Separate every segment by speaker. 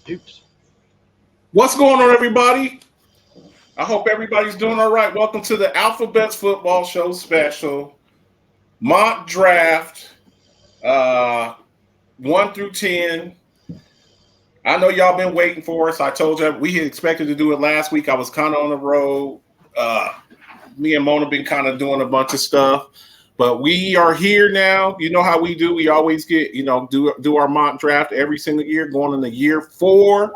Speaker 1: Oops.
Speaker 2: What's going on, everybody? I hope everybody's doing all right. Welcome to the Alphabets Football Show special mock draft, 1 through 10. I know y'all been waiting for us. I told you we had expected to do it last week. I was kind of on the road. Me and Mona been kind of doing a bunch of stuff, but we are here now. You know how we do. We always get, do our mock draft every single year, going into year 4.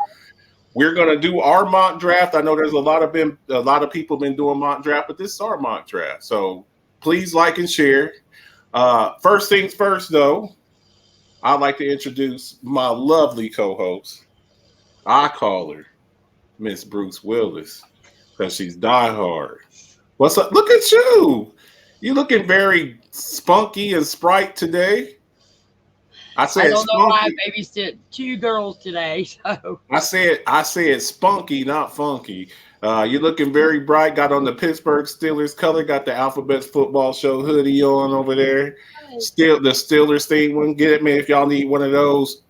Speaker 2: We're gonna do our mock draft. I know there's a lot of people been doing mock draft, but this is our mock draft. So please like and share. First things first, though, I'd like to introduce my lovely co-host. I call her Miss Bruce Willis because she's diehard. What's up? Look at you. You looking very spunky and sprite today.
Speaker 1: I don't know why I babysit 2 girls today. So
Speaker 2: I said spunky, not funky. You're looking very bright. Got on the Pittsburgh Steelers color. Got the Alphabets Football Show hoodie on over there. Still the Steelers thing. One, get it, man. If y'all need one of those,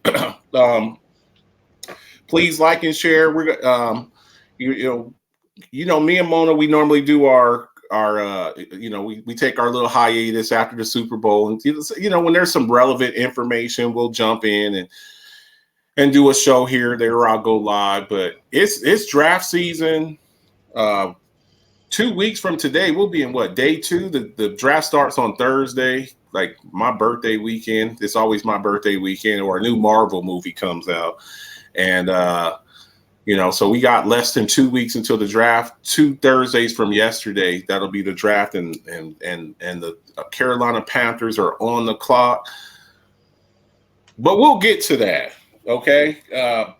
Speaker 2: please like and share. We're me and Mona. We normally do our we take our little hiatus after the Super Bowl, and when there's some relevant information, we'll jump in and do a show here, there, or I'll go live. But it's draft season. 2 weeks from today, we'll be in day 2. The draft starts on Thursday, like my birthday weekend. It's always my birthday weekend, or a new Marvel movie comes out, and so we got less than 2 weeks until the draft. 2 Thursdays from yesterday, that'll be the draft, and the Carolina Panthers are on the clock. But we'll get to that, okay?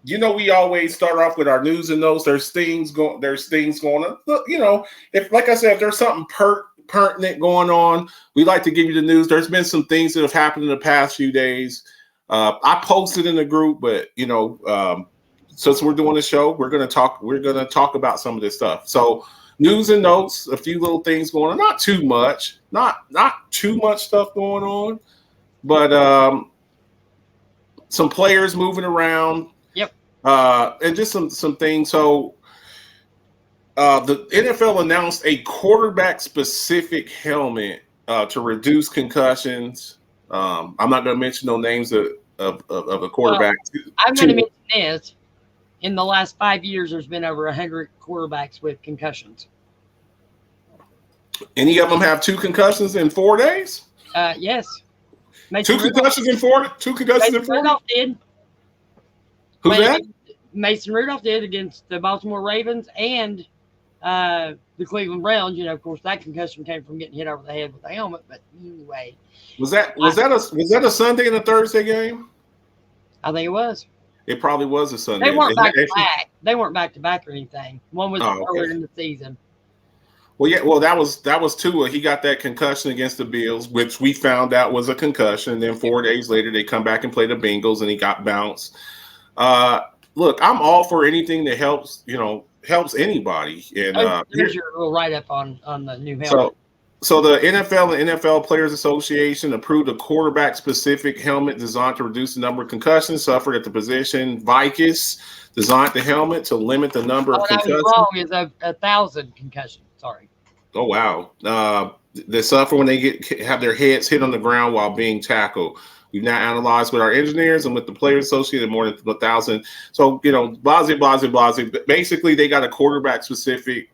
Speaker 2: We always start off with our news and notes. There's things going on. If like I said, if there's something pertinent going on, we like to give you the news. There's been some things that have happened in the past few days. I posted in the group, but since we're doing the show, we're gonna talk about some of this stuff. So news and notes, a few little things going on, not too much stuff going on, but some players moving around.
Speaker 1: Yep.
Speaker 2: And just some things. So the NFL announced a quarterback specific helmet to reduce concussions. I'm not gonna mention no names of a quarterback.
Speaker 1: I'm gonna mention this. In the last 5 years, there's been over 100 quarterbacks with concussions.
Speaker 2: Any of them have 2 concussions in 4 days?
Speaker 1: Yes.
Speaker 2: 2 concussions in 4? 2 concussions in 4?
Speaker 1: Rudolph did.
Speaker 2: Who's that?
Speaker 1: Mason Rudolph did against the Baltimore Ravens and the Cleveland Browns. Of course, that concussion came from getting hit over the head with a helmet. But anyway,
Speaker 2: was that a Sunday and a Thursday game?
Speaker 1: I think it was.
Speaker 2: It probably was a Sunday.
Speaker 1: They weren't back to back. They weren't back to back or anything. One was earlier in the season.
Speaker 2: Well, yeah. Well, that was Tua. He got that concussion against the Bills, which we found out was a concussion. And then 4 days later, they come back and play the Bengals, and he got bounced. Look, I'm all for anything that helps anybody. And
Speaker 1: here's your little write up on the new helmet.
Speaker 2: So the NFL and NFL Players Association approved a quarterback-specific helmet designed to reduce the number of concussions suffered at the position. Vicus designed the helmet to limit the number of concussions.
Speaker 1: Wrong is 1,000 concussions. Sorry.
Speaker 2: Oh wow! They suffer when they have their heads hit on the ground while being tackled. We've now analyzed with our engineers and with the Players Association more than 1,000. So blase. Basically, they got a quarterback-specific,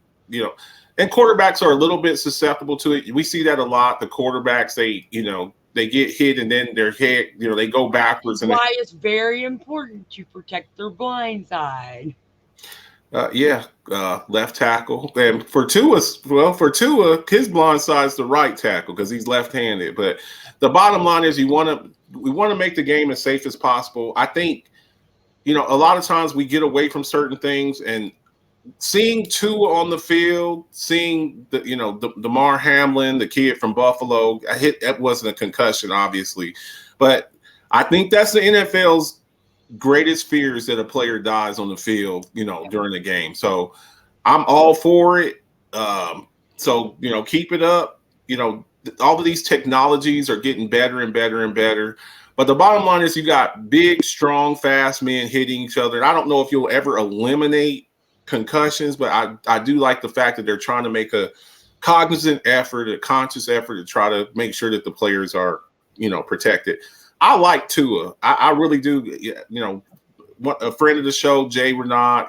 Speaker 2: And quarterbacks are a little bit susceptible to it. We see that a lot. The quarterbacks, they get hit and then their head, they go backwards.
Speaker 1: That's why it's very important to protect their blind side.
Speaker 2: Left tackle. And for Tua, his blind side's the right tackle because he's left-handed. But the bottom line is we want to make the game as safe as possible. I think, a lot of times we get away from certain things, and seeing Tua on the field, seeing the Damar Hamlin, the kid from Buffalo, that wasn't a concussion, obviously, but I think that's the NFL's greatest fear is that a player dies on the field, during the game. So I'm all for it. Keep it up. All of these technologies are getting better and better and better. But the bottom line is you got big, strong, fast men hitting each other. And I don't know if you'll ever eliminate concussions, but I do like the fact that they're trying to make a cognizant effort, a conscious effort to try to make sure that the players are, protected. I like Tua. I really do. A friend of the show, Jay Renaud,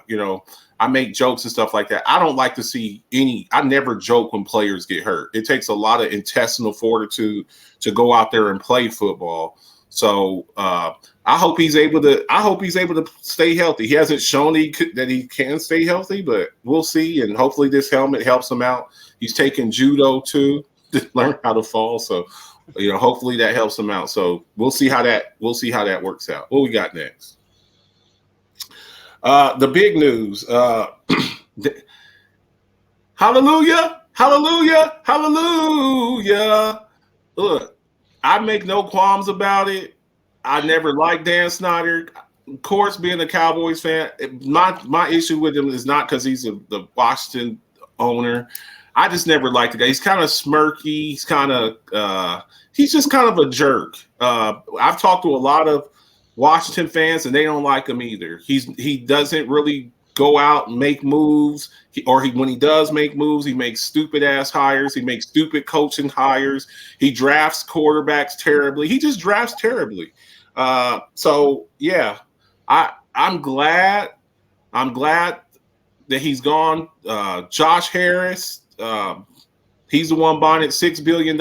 Speaker 2: I make jokes and stuff like that. I don't like to see I never joke when players get hurt. It takes a lot of intestinal fortitude to go out there and play football. So I hope he's able to stay healthy. He hasn't shown that he can stay healthy, but we'll see. And hopefully this helmet helps him out. He's taking judo too to learn how to fall. So, hopefully that helps him out. So we'll see how that works out. What we got next? The big news. Hallelujah, hallelujah, hallelujah. Look, I make no qualms about it. I never liked Dan Snyder. Of course, being a Cowboys fan, my issue with him is not because he's the Washington owner. I just never liked the guy. He's kind of smirky. He's just kind of a jerk. I've talked to a lot of Washington fans, and they don't like him either. He doesn't really go out and make moves, when he does make moves, he makes stupid ass hires. He makes stupid coaching hires. He drafts quarterbacks terribly. He just drafts terribly. So yeah, I'm glad that he's gone. Josh Harris, he's the one buying it $6 billion,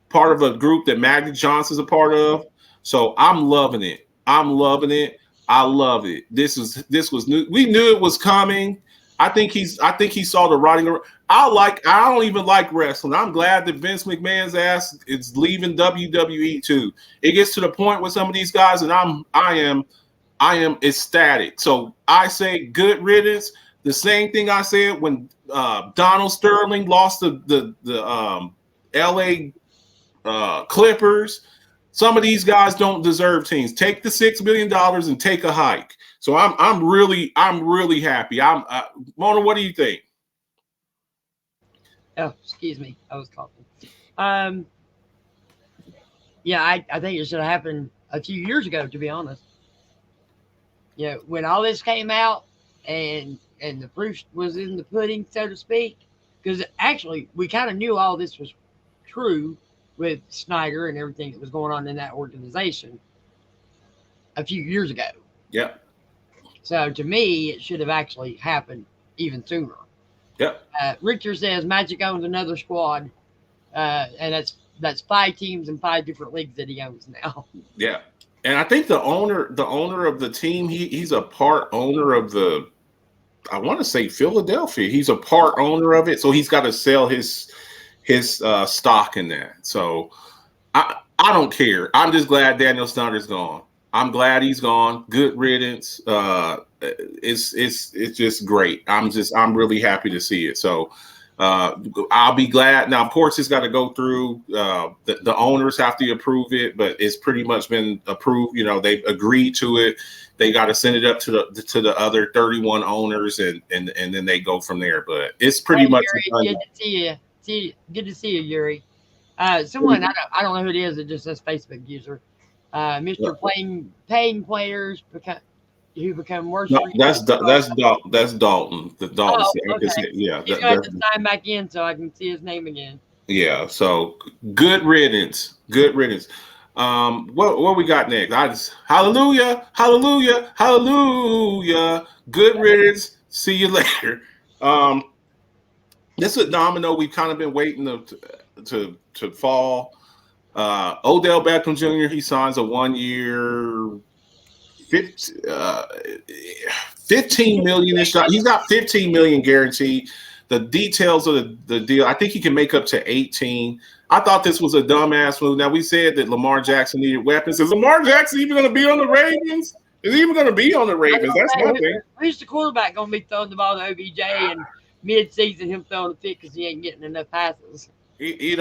Speaker 2: part of a group that Magic Johnson's a part of. So I'm loving it. I love it. This was new. We knew it was coming. I think he saw the writing. I don't even like wrestling. I'm glad that Vince McMahon's ass is leaving WWE too. It gets to the point with some of these guys, and I am ecstatic. So I say good riddance. The same thing I said when Donald Sterling lost the LA Clippers. Some of these guys don't deserve teams. Take the $6 billion and take a hike. So I'm really happy. Mona, what do you think?
Speaker 1: Oh, excuse me. I was coughing. Yeah, I think it should have happened a few years ago, to be honest. When all this came out and the proof was in the pudding, so to speak, because actually we kind of knew all this was true with Snyder and everything that was going on in that organization a few years ago.
Speaker 2: Yep. So
Speaker 1: to me, it should have actually happened even sooner.
Speaker 2: Yep.
Speaker 1: Richter says Magic owns another squad, and that's 5 teams in 5 different leagues that he owns now.
Speaker 2: Yeah, and I think the owner of the team, he's a part owner of I want to say Philadelphia. He's a part owner of it, so he's got to sell his stock in that. So I don't care. I'm just glad Daniel Snyder's gone. I'm glad he's gone. Good riddance. It's just great. I'm really happy to see it. So I'll be glad. Now, of course, it's got to go through. The owners have to approve it, but it's pretty much been approved. They've agreed to it. They got to send it up to the other 31 owners, and then they go from there. But it's pretty much.
Speaker 1: Yuri, good to see you. Good to see you, Yuri. Someone I don't know who it is. It just says Facebook user. Mr. Paying players who become worse.
Speaker 2: No, that's Dalton. The Dalton.
Speaker 1: Oh, okay.
Speaker 2: Yeah,
Speaker 1: he's going to sign back in so I can see his name again.
Speaker 2: Yeah. So good riddance. Good riddance. What we got next? Hallelujah, hallelujah, hallelujah. Good riddance. See you later. This is a domino we've kind of been waiting to fall. Odell Beckham Jr. He signs a 1-year, $15 million. He's got $15 million guaranteed. The details of the deal, I think he can make up to 18. I thought this was a dumbass move. Now we said that Lamar Jackson needed weapons. Is Lamar Jackson even going to be on the Ravens? Is he even going to be on the Ravens? That's my thing.
Speaker 1: Who's the quarterback going to be throwing the ball to OBJ and mid-season him throwing a pick because he ain't getting enough passes?
Speaker 2: He's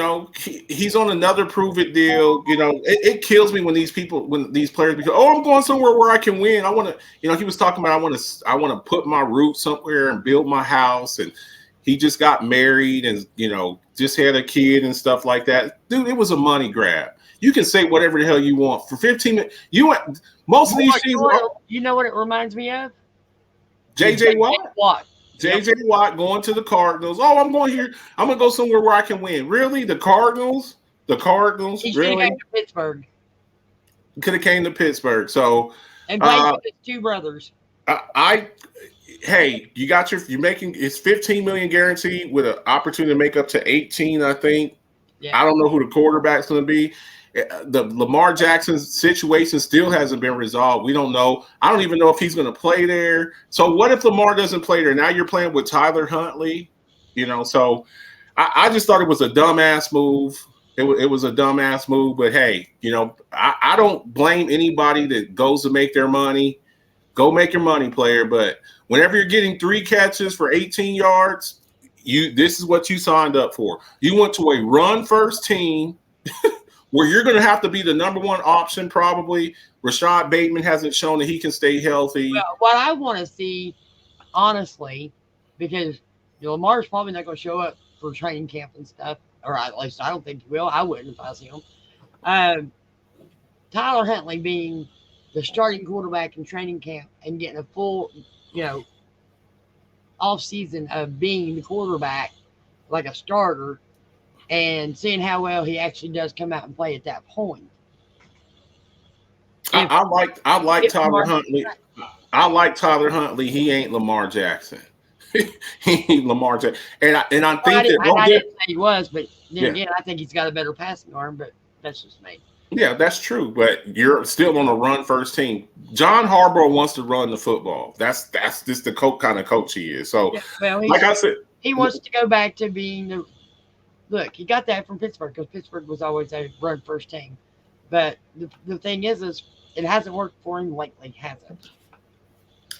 Speaker 2: on another prove it deal. It kills me when these players become, I'm going somewhere where I can win. I want to, he was talking about I want to put my roots somewhere and build my house. And he just got married and just had a kid and stuff like that. Dude, it was a money grab. You can say whatever the hell you want for 15 minutes. You want most of these teams.
Speaker 1: You know what it reminds me of?
Speaker 2: JJ Watt.
Speaker 1: Yep.
Speaker 2: JJ Watt going to the Cardinals. Oh, I'm going here. I'm gonna go somewhere where I can win. Really, the Cardinals? The Cardinals?
Speaker 1: He
Speaker 2: really?
Speaker 1: Came to Pittsburgh.
Speaker 2: Could have came to Pittsburgh. So
Speaker 1: and played with his two brothers.
Speaker 2: Hey, you're making it's 15 million guaranteed with an opportunity to make up to 18, I think. Yeah. I don't know who the quarterback's going to be. The Lamar Jackson situation still hasn't been resolved. We don't know. I don't even know if he's going to play there. So what if Lamar doesn't play there? Now you're playing with Tyler Huntley, so I just thought it was a dumbass move. It was a dumbass move, but hey, I don't blame anybody that goes to make their money. Go make your money, player. But whenever you're getting 3 catches for 18 yards, this is what you signed up for. You went to a run-first team where you're going to have to be the number one option probably. Rashad Bateman hasn't shown that he can stay healthy.
Speaker 1: Well, what I want to see, honestly, because Lamar's probably not going to show up for training camp and stuff, or at least I don't think he will. I wouldn't if I see him. Tyler Huntley being the starting quarterback in training camp and getting a full, off season of being the quarterback like a starter and seeing how well he actually does come out and play at that point.
Speaker 2: I like Tyler Huntley. I like Tyler Huntley. He ain't Lamar Jackson. He ain't Lamar Jackson. And I think
Speaker 1: I didn't say he was, but again, I think he's got a better passing arm, but that's just me.
Speaker 2: Yeah, that's true, but you're still on a run-first team. John Harbaugh wants to run the football. That's just the kind of coach he is. So, like I said,
Speaker 1: he wants to go back to being the – look, he got that from Pittsburgh because Pittsburgh was always a run-first team. But the thing is it hasn't worked for him lately, has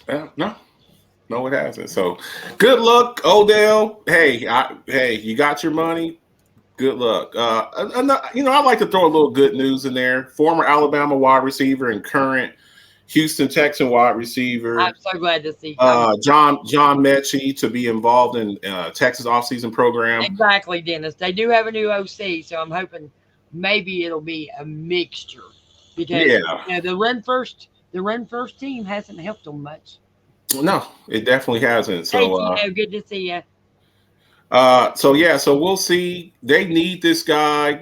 Speaker 1: it?
Speaker 2: No, it hasn't. So, good luck, Odell. Hey, you got your money. Good luck. I like to throw a little good news in there. Former Alabama wide receiver and current Houston Texan wide receiver.
Speaker 1: I'm so glad to see
Speaker 2: John Mechie to be involved in Texas offseason program.
Speaker 1: Exactly, Dennis. They do have a new OC, so I'm hoping maybe it'll be a mixture because the run first team hasn't helped them much.
Speaker 2: No, it definitely hasn't. So
Speaker 1: good to see you.
Speaker 2: So we'll see. They need this guy.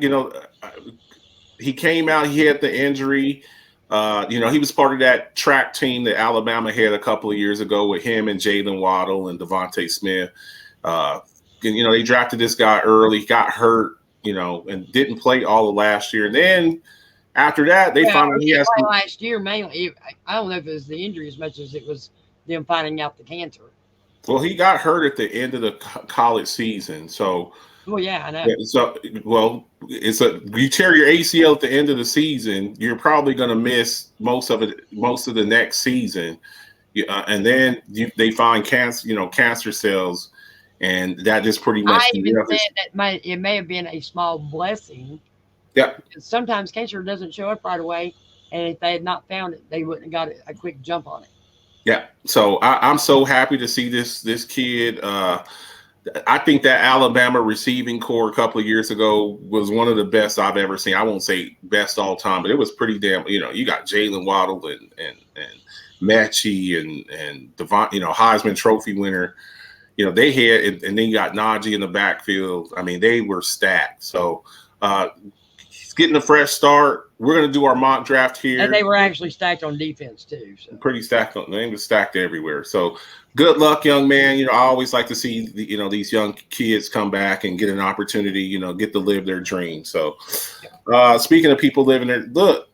Speaker 2: He came out. He had the injury. He was part of that track team that Alabama had a couple of years ago with him and Jalen Waddle and Devontae Smith. They drafted this guy early, got hurt, and didn't play all of last year. And then after that, they found out he has
Speaker 1: last year mainly. I don't know if it was the injury as much as it was them finding out the cancer.
Speaker 2: Well, he got hurt at the end of the college season, so.
Speaker 1: Well, yeah, I know.
Speaker 2: So, you tear your ACL at the end of the season, you're probably going to miss most of the next season, and then they find cancer cells, and that just pretty much.
Speaker 1: I even said that it may have been a small blessing.
Speaker 2: Yeah.
Speaker 1: Sometimes cancer doesn't show up right away, and if they had not found it, they wouldn't have got a quick jump on it.
Speaker 2: Yeah, so I'm so happy to see this kid. I think that Alabama receiving core a couple of years ago was one of the best I've ever seen. I won't say best all time, but it was pretty damn. You got Jalen Waddle and Mechie and Devon, Heisman Trophy winner. They had, and then you got Najee in the backfield. I mean, they were stacked. So he's getting a fresh start. We're going to do our mock draft here.
Speaker 1: And they were actually stacked on defense, too. So.
Speaker 2: Pretty stacked. They were stacked everywhere. So good luck, young man. I always like to see, these young kids come back and get an opportunity, get to live their dream. So speaking of people living their – look,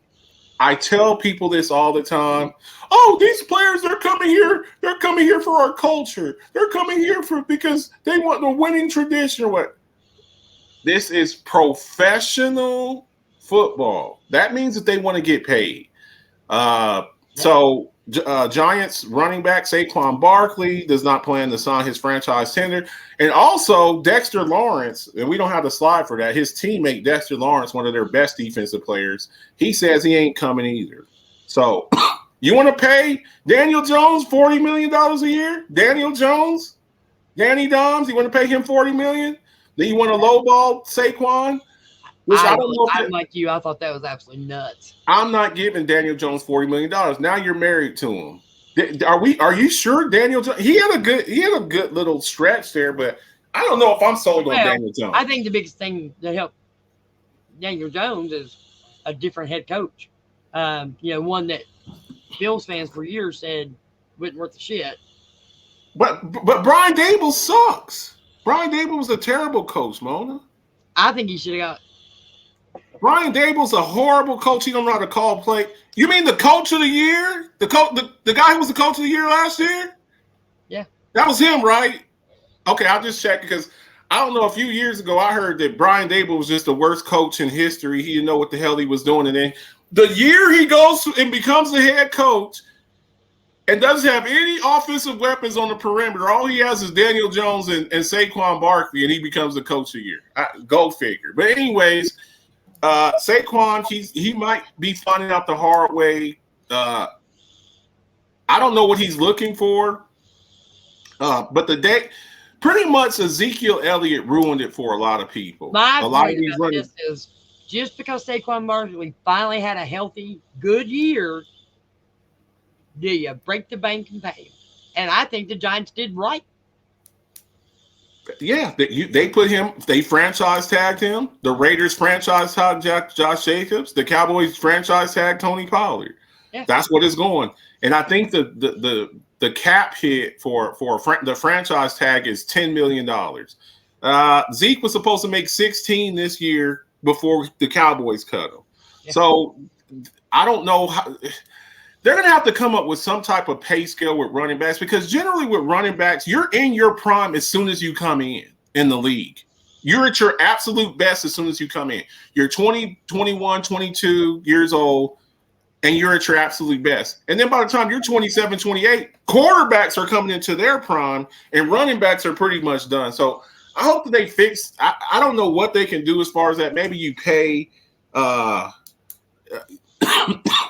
Speaker 2: I tell people this all the time. Oh, these players, they're coming here. They're coming here for our culture. They're coming here because they want the winning tradition or what. This is professional football. That means that they want to get paid. So Giants running back Saquon Barkley does not plan to sign his franchise tender. And also Dexter Lawrence, and we don't have the slide for that, his teammate Dexter Lawrence, one of their best defensive players, he says he ain't coming either. So you want to pay Daniel Jones $40 million a year? Daniel Jones? Danny Doms, you want to pay him $40 million? Then you want to lowball Saquon? Which I don't know.
Speaker 1: I'm like you. I thought that was absolutely nuts.
Speaker 2: I'm not giving Daniel Jones $40 million. Now you're married to him. Are you sure Daniel Jones? He had a good little stretch there, but I don't know if I'm sold on Daniel Jones.
Speaker 1: I think the biggest thing that helped Daniel Jones is a different head coach. One that Bills fans for years said wasn't worth the shit.
Speaker 2: But Brian Dable sucks. Brian Dable was a terrible coach, Mona.
Speaker 1: I think he should have got.
Speaker 2: Brian Dable's a horrible coach. He don't know how to call play. You mean the coach of the year? The guy who was the coach of the year last year?
Speaker 1: Yeah.
Speaker 2: That was him, right? Okay, I'll just check because I don't know. A few years ago, I heard that Brian Dable was just the worst coach in history. He didn't know what the hell he was doing. And then the year he goes and becomes the head coach and doesn't have any offensive weapons on the perimeter, all he has is Daniel Jones and Saquon Barkley, and he becomes the coach of the year. Go figure. But anyways, Saquon, he might be finding out the hard way. I don't know what he's looking for. But pretty much Ezekiel Elliott ruined it for a lot of people.
Speaker 1: My point about this is just because Saquon Barkley finally had a healthy, good year, do you break the bank and pay him? And I think the Giants did right.
Speaker 2: Yeah, they put him. They franchise tagged him. The Raiders franchise tagged Josh Jacobs. The Cowboys franchise tagged Tony Pollard. Yeah. That's what it's going. And I think the cap hit for the franchise tag is $10 million. Zeke was supposed to make 16 this year before the Cowboys cut him. Yeah. So I don't know how they're going to have to come up with some type of pay scale with running backs, because generally with running backs, you're in your prime as soon as you come in the league. You're at your absolute best as soon as you come in. You're 20, 21, 22 years old, and you're at your absolute best. And then by the time you're 27, 28, quarterbacks are coming into their prime, and running backs are pretty much done. So I hope that they fix – I don't know what they can do as far as that. Maybe you pay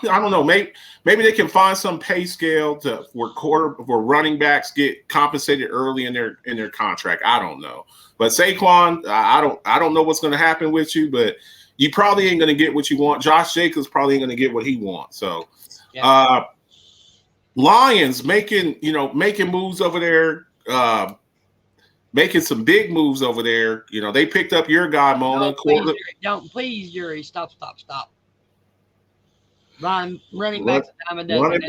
Speaker 2: I don't know. Maybe they can find some pay scale where running backs get compensated early in their contract. I don't know. But Saquon, I don't know what's going to happen with you, but you probably ain't going to get what you want. Josh Jacobs probably ain't going to get what he wants. So, yeah. Lions making moves over there, making some big moves over there. They picked up your guy, Mona.
Speaker 1: Please, Yuri, stop. Running backs are a dime a dozen.
Speaker 2: Running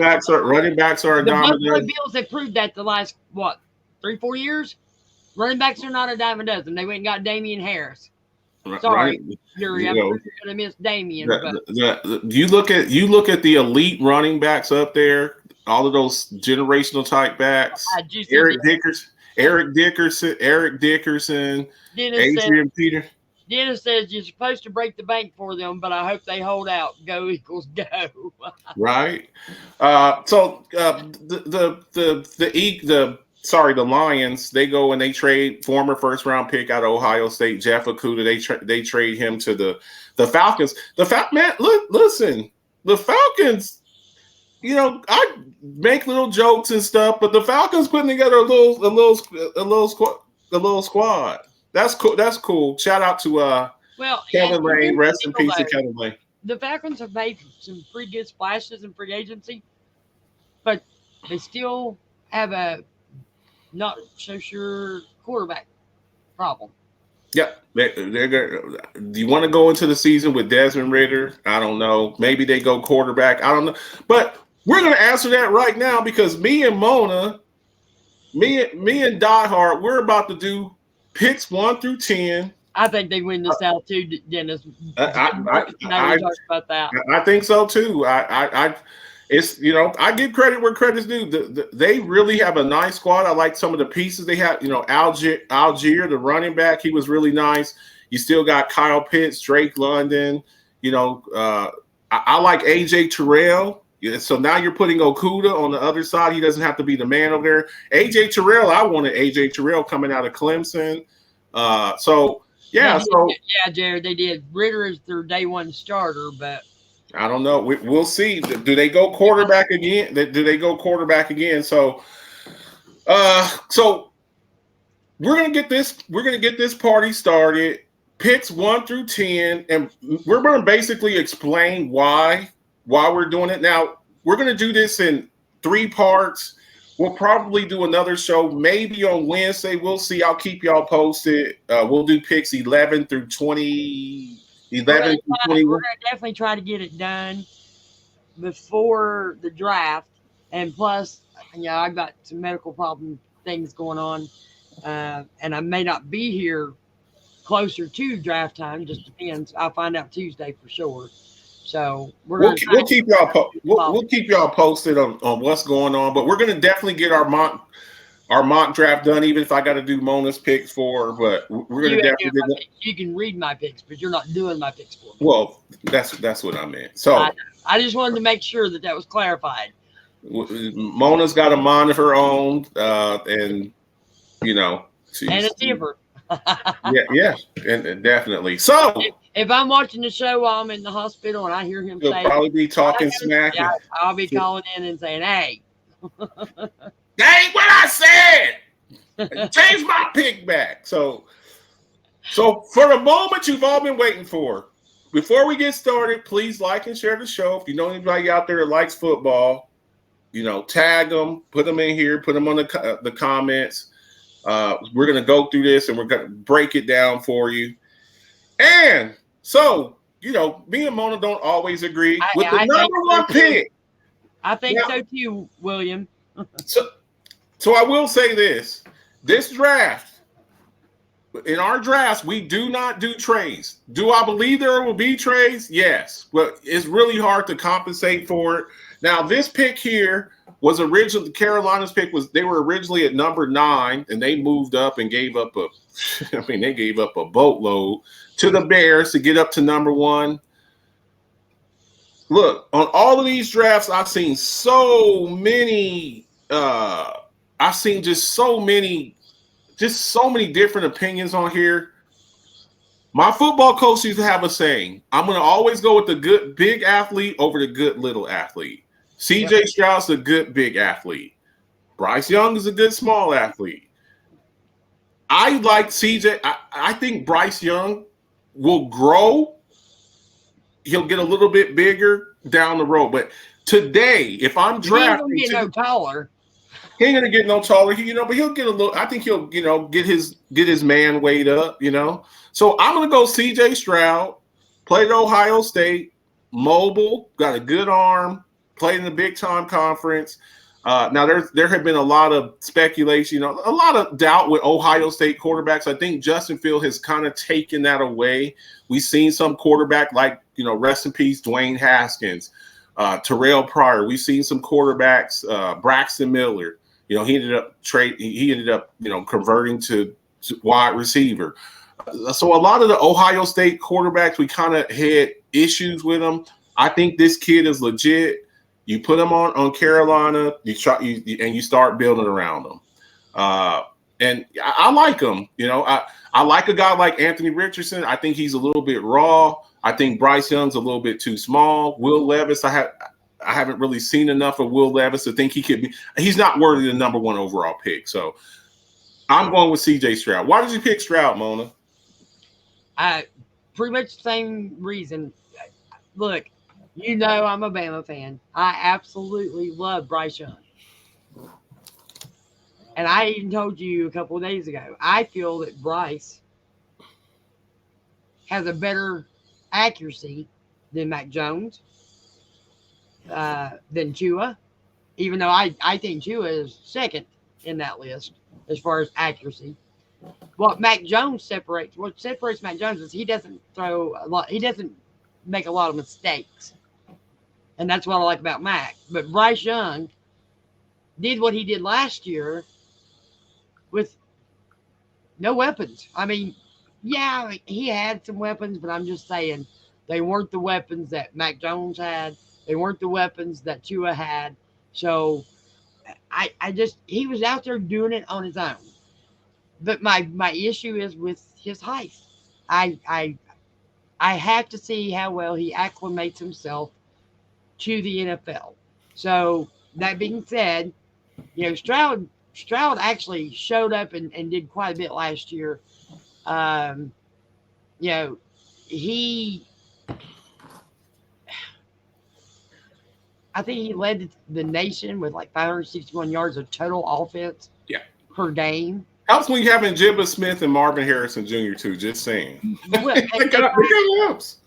Speaker 2: backs are a dime a dozen.
Speaker 1: The Buffalo Bills have proved that the last 3-4 years. Running backs are not a dime a dozen. They went and got Damian Harris. Sorry, Yuri, I'm sure you're gonna miss Damian.
Speaker 2: You look at the elite running backs up there. All of those generational type backs. Eric Dickerson, Adrian Peter.
Speaker 1: Dennis says you're supposed to break the bank for them, but I hope they hold out. Go Eagles, go!
Speaker 2: Right. So the Lions, they go and they trade former first round pick out of Ohio State, Jeff Okudah. They trade him to the Falcons. Listen, the Falcons. I make little jokes and stuff, but the Falcons putting together a little squad. That's cool. That's cool. Shout out to Kevin Lane. Rest in peace to Kevin Lane.
Speaker 1: The Falcons have made some pretty good splashes in free agency, but they still have a not so sure quarterback problem.
Speaker 2: Yeah, they're good. Do you want to go into the season with Desmond Ridder? I don't know. Maybe they go quarterback. I don't know. But we're going to answer that right now, because me and Mona, me and Diehard, we're about to do picks 1 through 10.
Speaker 1: I think they win the South too, Dennis. I about that.
Speaker 2: I think so too. I give credit where credit's due. They really have a nice squad. I like some of the pieces they have. Algier, the running back, he was really nice. You still got Kyle Pitts, Drake London. I like AJ Terrell. Yeah, so now you're putting Okudah on the other side. He doesn't have to be the man over there. AJ Terrell, I wanted AJ Terrell coming out of Clemson.
Speaker 1: Jared, they did. Ritter is their day one starter, but
Speaker 2: I don't know. We'll see. Do they go quarterback again? So, we're gonna get this. We're gonna get this party started. picks 1 through 10, and we're going to basically explain why we're doing it. Now, we're going to do this in 3 parts. We'll probably do another show maybe on Wednesday. We'll see. I'll keep y'all posted. We'll do picks 11 through 20.
Speaker 1: We're
Speaker 2: 11
Speaker 1: gonna,
Speaker 2: through 21.
Speaker 1: we're gonna definitely try to get it done before the draft, and plus, I've got some medical problem things going on, and I may not be here closer to draft time. Just depends. I'll find out Tuesday for sure. So
Speaker 2: we'll keep y'all posted on what's going on. But we're gonna definitely get our mock draft done, even if I got to do Mona's picks for her. But we're gonna definitely do that.
Speaker 1: You can read my picks, but you're not doing my picks for me.
Speaker 2: Well, that's what I meant. So
Speaker 1: I just wanted to make sure that was clarified.
Speaker 2: Mona's got a mind of her own, and
Speaker 1: and a temper.
Speaker 2: yeah, and definitely. So
Speaker 1: if I'm watching the show while I'm in the hospital and I hear him
Speaker 2: he'll
Speaker 1: say,
Speaker 2: probably be talking smack.
Speaker 1: Yeah, I'll be calling in and saying, "Hey,
Speaker 2: that ain't what I said. Change my pick back." So for the moment you've all been waiting for. Before we get started, please like and share the show. If you know anybody out there that likes football, tag them, put them in here, put them on the comments. We're going to go through this and we're going to break it down for you. And so, me and Mona don't always agree with the number 1 pick.
Speaker 1: I think so too, William.
Speaker 2: So I will say this draft, in our drafts, we do not do trades. Do I believe there will be trades? Yes. But it's really hard to compensate for it. Now, this pick here was originally, Carolina's pick they were originally at number 9, and they moved up and gave up they gave up a boatload to the Bears to get up to number 1. Look, on all of these drafts, I've seen so many, just so many different opinions on here. My football coach used to have a saying, I'm going to always go with the good big athlete over the good little athlete. CJ Stroud's a good big athlete. Bryce Young is a good small athlete. I like CJ. I think Bryce Young will grow. He'll get a little bit bigger down the road. But today, if I'm drafting,
Speaker 1: he ain't gonna get no taller.
Speaker 2: He ain't gonna get no taller, but he'll get a little. I think he'll, get his man weight up, So I'm gonna go CJ Stroud, played at Ohio State, mobile, got a good arm, played in the big time conference. Now there have been a lot of speculation, a lot of doubt with Ohio State quarterbacks. I think Justin Field has kind of taken that away. We've seen some quarterback like, rest in peace, Dwayne Haskins, Terrell Pryor. We've seen some quarterbacks, Braxton Miller. He ended up converting to wide receiver. So a lot of the Ohio State quarterbacks, we kind of had issues with them. I think this kid is legit. You put him on Carolina, you start building around him. And I like him. I like a guy like Anthony Richardson. I think he's a little bit raw. I think Bryce Young's a little bit too small. Will Levis, I haven't really seen enough of Will Levis to think he could be. He's not worthy of the number 1 overall pick. So I'm going with CJ Stroud. Why did you pick Stroud, Mona?
Speaker 1: Pretty much the same reason. Look, I'm a Bama fan. I absolutely love Bryce Young. And I even told you a couple of days ago, I feel that Bryce has a better accuracy than Mac Jones, than Tua, even though I think Tua is second in that list as far as accuracy. What separates Mac Jones is he doesn't throw a lot. He doesn't make a lot of mistakes. And that's what I like about Mac. But Bryce Young did what he did last year with no weapons. I mean, yeah, he had some weapons, but I'm just saying they weren't the weapons that Mac Jones had. They weren't the weapons that Tua had. So he was out there doing it on his own. But my issue is with his height. I have to see how well he acclimates himself to the NFL. So that being said, Stroud actually showed up and did quite a bit last year. you know, he, I think he led the nation with like 561 yards of total offense
Speaker 2: Yeah.
Speaker 1: per game.
Speaker 2: Helps when you having Jibba Smith and Marvin Harrison Jr. too. Just saying.
Speaker 1: Well,
Speaker 2: It kind of helps.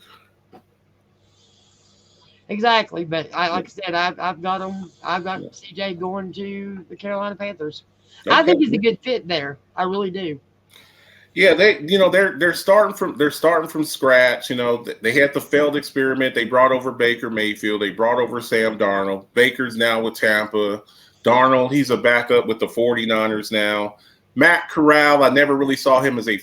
Speaker 1: exactly, but like I said, I've got him. I've got CJ going to the Carolina Panthers.
Speaker 2: Okay.
Speaker 1: I think he's a good fit there. I really do.
Speaker 2: Yeah, they're starting from scratch. You know, they had the failed experiment. They brought over Baker Mayfield. They brought over Sam Darnold. Baker's now with Tampa. Darnold, he's a backup with the 49ers now. Matt Corral, I never really saw him as a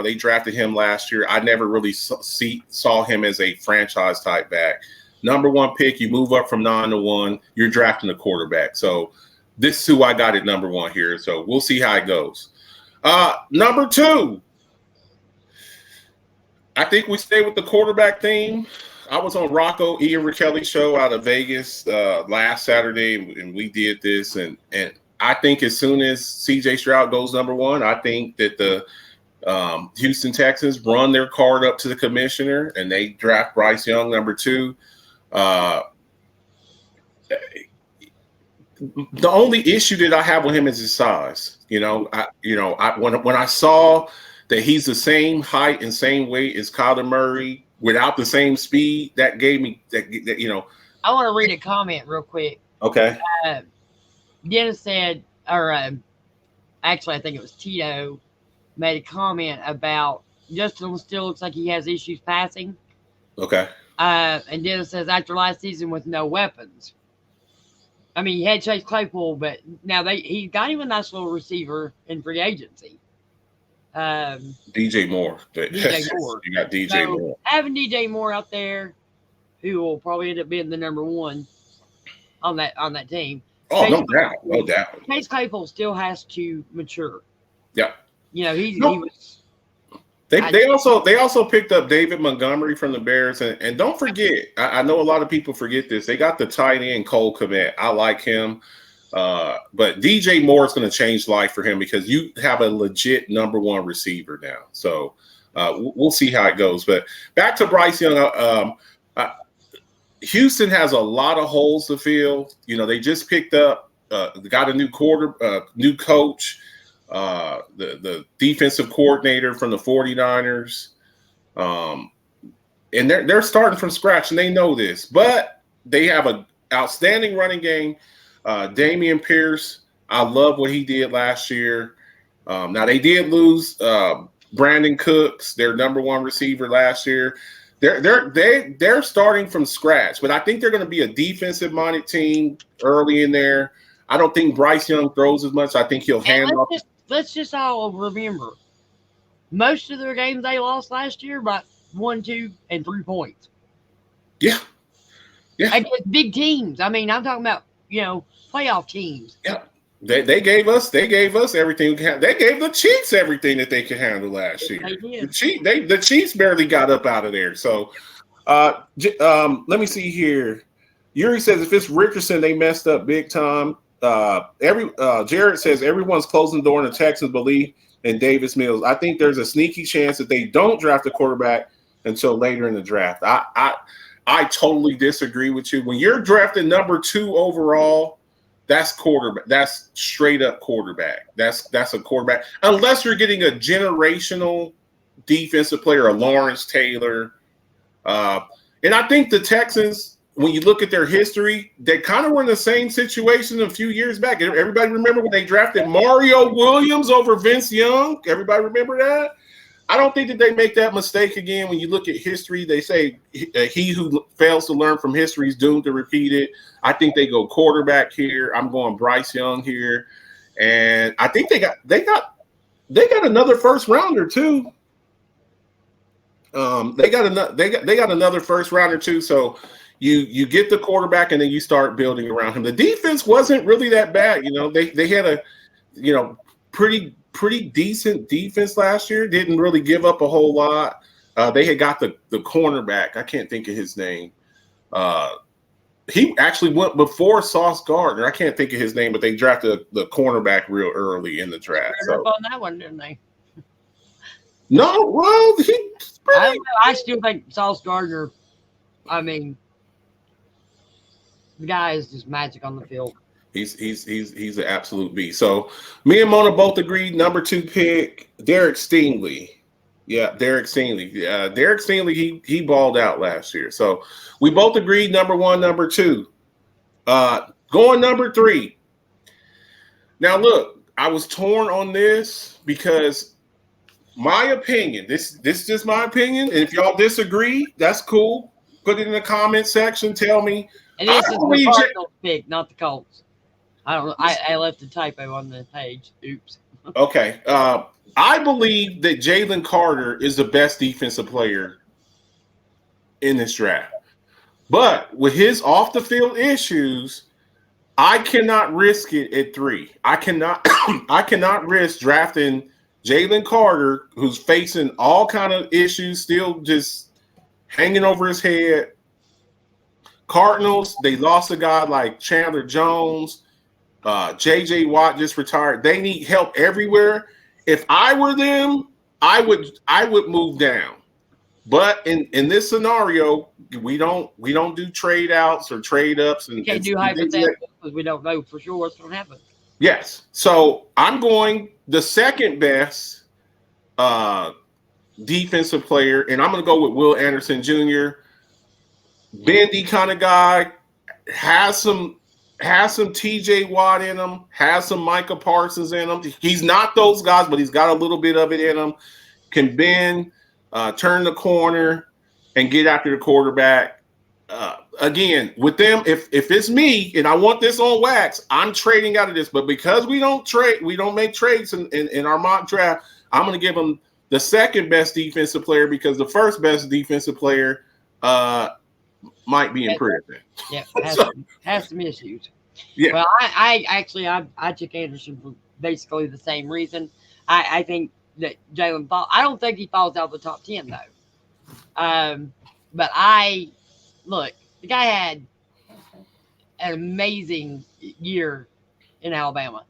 Speaker 2: they drafted him last year. I never really saw him as a franchise type back. Number one pick, you move up from 9 to 1, you're drafting a quarterback. So this is who I got at number 1 here. So we'll see how it goes. Number 2, I think we stay with the quarterback theme. I was on Rocco Ian Rakelli's show out of Vegas last Saturday, and we did this. And I think as soon as CJ Stroud goes number 1, I think that the Houston Texans run their card up to the commissioner and they draft Bryce Young number 2. The only issue that I have with him is his size. When I saw that he's the same height and same weight as Kyler Murray without the same speed, that gave me that.
Speaker 1: I want to read a comment real quick.
Speaker 2: Okay.
Speaker 1: Dennis said, or actually, I think it was Tito made a comment about Justin still looks like he has issues passing.
Speaker 2: Okay.
Speaker 1: And Dennis says after last season with no weapons. I mean, he had Chase Claypool, but now he got him a nice little receiver in free agency.
Speaker 2: DJ Moore.
Speaker 1: DJ Moore.
Speaker 2: You got DJ Moore.
Speaker 1: Having DJ Moore out there, who will probably end up being the number 1 on that team.
Speaker 2: Oh, no doubt.
Speaker 1: Chase Claypool still has to mature.
Speaker 2: Yeah.
Speaker 1: He was.
Speaker 2: They also picked up David Montgomery from the Bears, and don't forget, I know a lot of people forget this. They got the tight end Cole Kmet. I like him, but DJ Moore is going to change life for him because you have a legit number 1 receiver now. So we'll see how it goes. But back to Bryce Young. Houston has a lot of holes to fill. They just picked up, got a new new coach. The defensive coordinator from the 49ers. And they're starting from scratch, and they know this. But they have an outstanding running game. Damian Pierce, I love what he did last year. Now, they did lose Brandon Cooks, their number 1 receiver last year. They're starting from scratch, but I think they're going to be a defensive-minded team early in there. I don't think Bryce Young throws as much. I think he'll hand off.
Speaker 1: Let's just all remember, most of their games they lost last year by 1, 2, and 3 points.
Speaker 2: Yeah.
Speaker 1: Against big teams. I mean, I'm talking about playoff teams.
Speaker 2: Yeah. They gave us everything. They gave the Chiefs everything that they could handle last year. The Chiefs barely got up out of there. So, let me see here. Yuri says if it's Richardson, they messed up big time. Jared says everyone's closing the door in the Texans believe in Davis Mills. I think there's a sneaky chance that they don't draft a quarterback until later in the draft. I totally disagree with you. When you're drafting number 2 overall, that's quarterback. That's straight up quarterback. That's a quarterback. Unless you're getting a generational defensive player, a Lawrence Taylor. And I think the Texans, when you look at their history, they kind of were in the same situation a few years back. Everybody remember when they drafted Mario Williams over Vince Young? Everybody remember that? I don't think that they make that mistake again. When you look at history, they say he who fails to learn from history is doomed to repeat it. I think they go quarterback here. I'm going Bryce Young here. And I think they got another first rounder too. They got another first rounder too. So you get the quarterback and then you start building around him. The defense wasn't really that bad. They had a pretty decent defense last year. Didn't really give up a whole lot. They had got the cornerback. I can't think of his name. He actually went before Sauce Gardner. I can't think of his name, but they drafted the cornerback real early in the draft.
Speaker 1: Up on that one, didn't they?
Speaker 2: No, well,
Speaker 1: I don't know. I still think Sauce Gardner. I mean, the guy is just magic on the field.
Speaker 2: He's an absolute beast. So me and Mona both agreed. Number 2 pick, Derek Stingley. Yeah, Derek Stingley. Derek Stingley. He balled out last year. So we both agreed. Number 1, number 2. Going number 3. Now look, I was torn on this because my opinion. This is just my opinion. And if y'all disagree, that's cool. Put it in the comment section. Tell me.
Speaker 1: And this is the Cardinals pick, not the Colts. I don't know. I left a typo on the page. Oops.
Speaker 2: Okay. I believe that Jalen Carter is the best defensive player in this draft. But with his off the field issues, I cannot risk it at 3. I cannot risk drafting Jalen Carter, who's facing all kind of issues, still just hanging over his head. Cardinals, they lost a guy like Chandler Jones. JJ Watt just retired. They need help everywhere. If I were them, I would move down. But in this scenario, we don't do trade outs or trade ups. And
Speaker 1: we can't do hypotheticals because we don't know for sure what's going to happen.
Speaker 2: Yes. So I'm going the second best defensive player, and I'm going to go with Will Anderson Jr. Bendy kind of guy, has some TJ Watt in him, has some Micah Parsons in him. He's not those guys, but he's got a little bit of it in him. Can bend, turn the corner, and get after the quarterback. Again, with them, if it's me and I want this on wax, I'm trading out of this. But because we don't make trades in our mock draft, I'm going to give him the second best defensive player because the first best defensive player might be in prison.
Speaker 1: Yeah, has some issues.
Speaker 2: Yeah.
Speaker 1: Well, I took Anderson for basically the same reason. I think that Jalen I don't think he falls out of the top 10 though. But look, the guy had an amazing year in Alabama.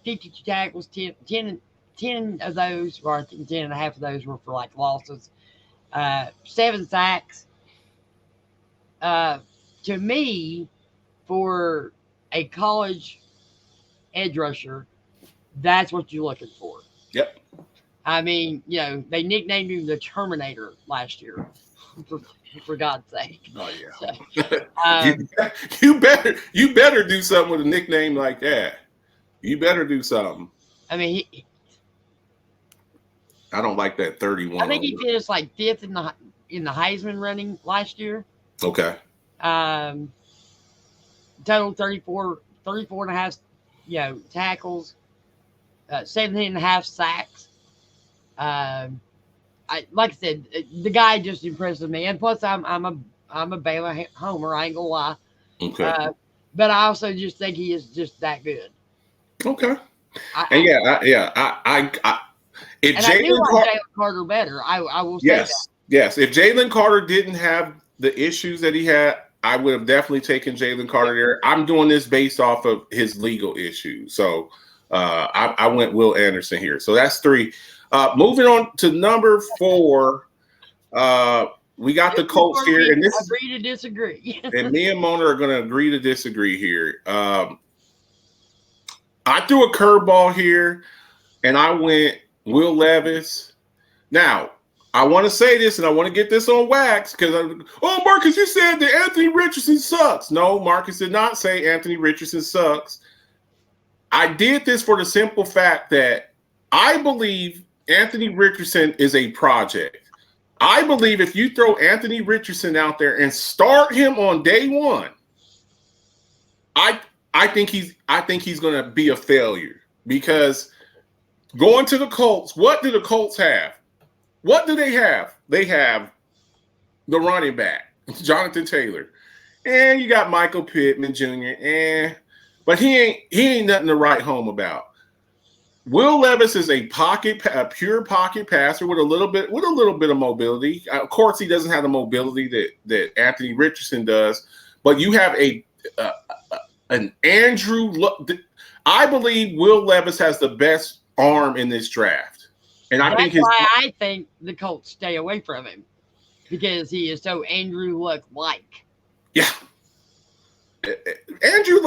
Speaker 1: 52 tackles, 10 of those, or I think 10 and a half of those were for like losses. 7 sacks. To me, for a college edge rusher, that's what you're looking for.
Speaker 2: Yep.
Speaker 1: I mean, they nicknamed him the Terminator last year, for God's sake.
Speaker 2: Oh yeah. So, you better do something with a nickname like that. You better do something.
Speaker 1: I mean,
Speaker 2: I don't like that 31.
Speaker 1: I think he finished like 5th in the Heisman running last year.
Speaker 2: Okay.
Speaker 1: Total 34 and a half, tackles, 17 and a half sacks. Like I said, the guy just impresses me, and plus I'm a Bama homer. I ain't gonna lie.
Speaker 2: Okay.
Speaker 1: But I also just think he is just that good.
Speaker 2: Okay. If
Speaker 1: Jalen Carter better, I will say that.
Speaker 2: Yes. If Jalen Carter didn't have the issues that he had, I would have definitely taken Jalen Carter there. I'm doing this based off of his legal issues. So I went Will Anderson here. So that's 3. Moving on to number 4. We got the Colts here. And this
Speaker 1: agree to disagree.
Speaker 2: And me and Mona are going to agree to disagree here. I threw a curveball here, and I went Will Levis. Now, I want to say this, and I want to get this on wax because, Marcus, you said that Anthony Richardson sucks. No, Marcus did not say Anthony Richardson sucks. I did this for the simple fact that I believe Anthony Richardson is a project. I believe if you throw Anthony Richardson out there and start him on day 1, I think he's going to be a failure because going to the Colts, what do the Colts have? What do they have? They have the running back, Jonathan Taylor. And you got Michael Pittman Jr. But he ain't nothing to write home about. Will Levis is a pure pocket passer with a little bit of mobility. Of course, he doesn't have the mobility that Anthony Richardson does. But you have an Andrew. I believe Will Levis has the best arm in this draft. And I think
Speaker 1: That's
Speaker 2: his
Speaker 1: why I think the Colts stay away from him because he is so Andrew Luck like.
Speaker 2: yeah. Andrew,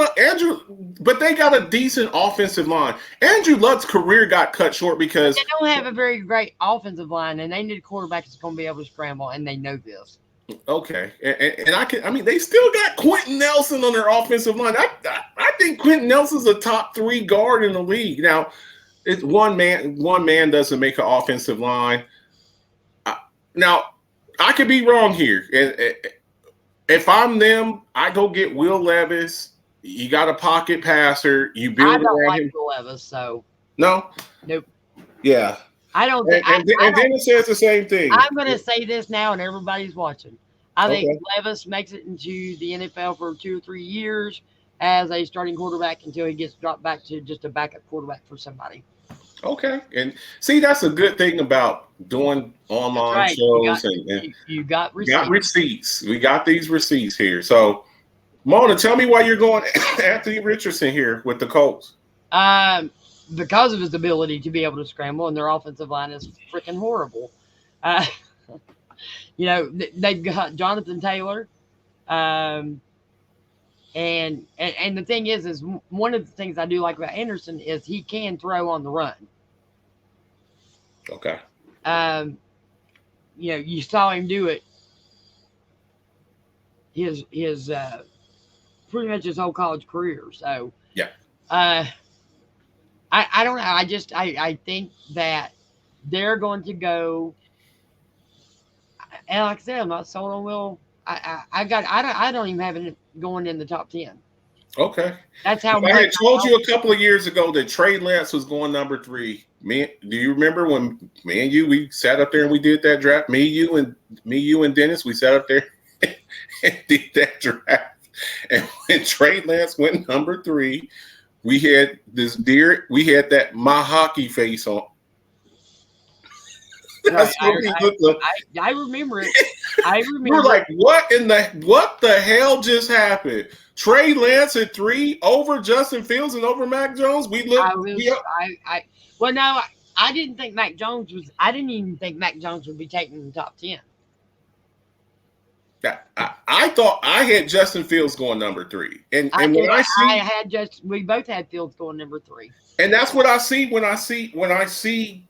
Speaker 2: but they got a decent offensive line. Andrew Luck's career got cut short because
Speaker 1: They don't have a very great offensive line, and they need a quarterback that's going to be able to scramble, and they know this.
Speaker 2: okay, and I mean, they still got Quentin Nelson on their offensive line. I think Quentin Nelson's a top 3 guard in the league. Now, it's one man. One man doesn't make an offensive line. Now, I could be wrong here. If I'm them, I go get Will Levis. You got a pocket passer. You build
Speaker 1: I don't
Speaker 2: around
Speaker 1: like
Speaker 2: him.
Speaker 1: Will Levis, so
Speaker 2: No.
Speaker 1: nope.
Speaker 2: Yeah.
Speaker 1: I don't think.
Speaker 2: And Dennis says the same thing.
Speaker 1: I'm going to say this now, and everybody's watching. I think
Speaker 2: Okay.
Speaker 1: Levis makes it into the NFL for 2 or 3 years as a starting quarterback until he gets dropped back to just a backup quarterback for somebody.
Speaker 2: Okay. And see, that's a good thing about doing online
Speaker 1: Right.
Speaker 2: shows.
Speaker 1: You got
Speaker 2: We got
Speaker 1: receipts.
Speaker 2: receipts. We got these receipts here. So, Mona, tell me why you're going Anthony Richardson here with the Colts.
Speaker 1: Because of his ability to be able to scramble, and their offensive line is freaking horrible. They've got Jonathan Taylor, and the thing is one of the things I do like about Anderson is he can throw on the run.
Speaker 2: Okay.
Speaker 1: You saw him do it. His pretty much his whole college career. So
Speaker 2: yeah.
Speaker 1: I don't know. I think that they're going to go. And like I said, I'm not sold on Will. I don't even have it going in the top 10.
Speaker 2: Okay.
Speaker 1: That's how
Speaker 2: I had told you a couple of years ago that Trey Lance was going number 3. Do you remember when me and you we sat up there and we did that draft? Me, you, and Dennis, we sat up there and did that draft. And when Trey Lance went number 3, we had that my hockey face on. That's what he looked like.
Speaker 1: I remember it. I remember.
Speaker 2: We're like, what the hell just happened? Trey Lance at 3 over Justin Fields and over Mac Jones. We looked.
Speaker 1: Well, no, I didn't think Mac Jones was. I didn't even think Mac Jones would be taken in the top 10.
Speaker 2: I thought I had Justin Fields going number 3, and when
Speaker 1: we both had Fields going number 3,
Speaker 2: and that's what I see when I see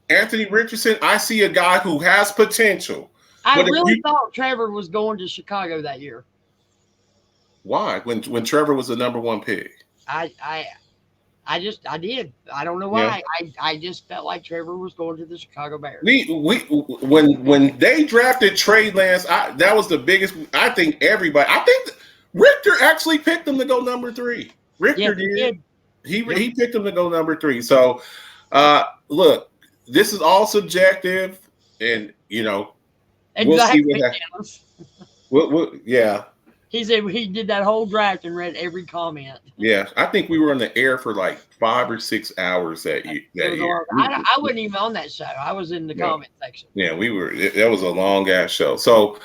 Speaker 2: Anthony Richardson. I see a guy who has potential.
Speaker 1: I really thought Trevor was going to Chicago that year.
Speaker 2: Why? When Trevor was the number 1 pick,
Speaker 1: I did. I don't know why. Yeah. I just felt like Trevor was going to the Chicago Bears.
Speaker 2: When they drafted Trey Lance, that was the biggest. I think Richter actually picked him to go number 3. Richter did. He picked him to go number 3. So, look, this is all subjective, and we'll see what happens. Yeah.
Speaker 1: He said he did that whole draft and read every comment.
Speaker 2: Yeah, I think we were on the air for like 5 or 6 hours that year.
Speaker 1: I wasn't even on that show. I was in the comment section.
Speaker 2: Yeah, we were. That was a long ass show. So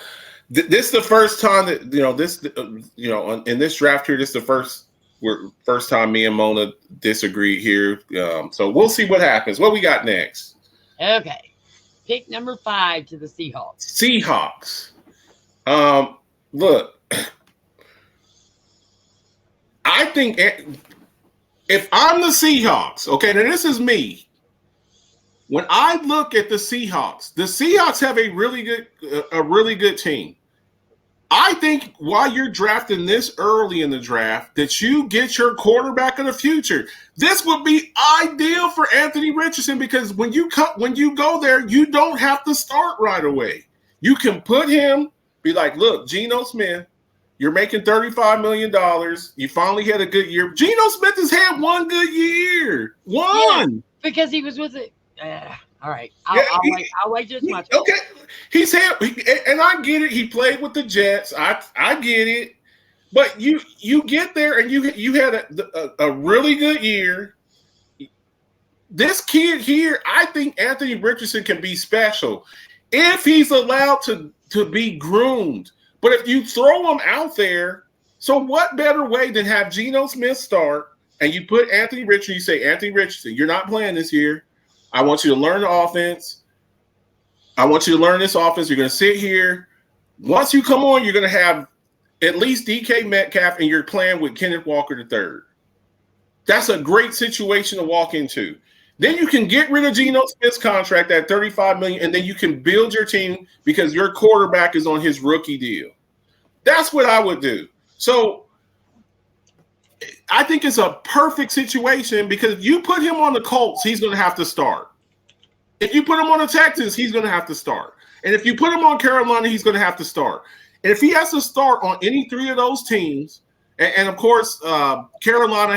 Speaker 2: this is the first time that in this draft here. This is the first time me and Mona disagreed here. So we'll see what happens. What we got next?
Speaker 1: Okay, pick number 5 to the Seahawks.
Speaker 2: Look. I think if I'm the Seahawks, okay, now this is me. When I look at the Seahawks have a really good team. I think while you're drafting this early in the draft, that you get your quarterback of the future. This would be ideal for Anthony Richardson because when you go there, you don't have to start right away. You can put him, be like, look, Geno Smith. You're making $35 million. You finally had a good year. Geno Smith has had one good year. One. Yeah,
Speaker 1: because he was with it. All right. I'll wait just much.
Speaker 2: Okay. And I get it. He played with the Jets. I get it. But you get there and you had a really good year. This kid here, I think Anthony Richardson can be special if he's allowed to be groomed. But if you throw him out there, so what better way than have Geno Smith start and you put Anthony Richardson, you say, Anthony Richardson, you're not playing this year. I want you to learn the offense. I want you to learn this offense. You're going to sit here. Once you come on, you're going to have at least DK Metcalf, and you're playing with Kenneth Walker III. That's a great situation to walk into. Then you can get rid of Geno Smith's contract at $35 million, and then you can build your team because your quarterback is on his rookie deal. That's what I would do. So I think it's a perfect situation because if you put him on the Colts, he's going to have to start. If you put him on the Texans, he's going to have to start. And if you put him on Carolina, he's going to have to start. And if he has to start on any three of those teams, and of course, Carolina,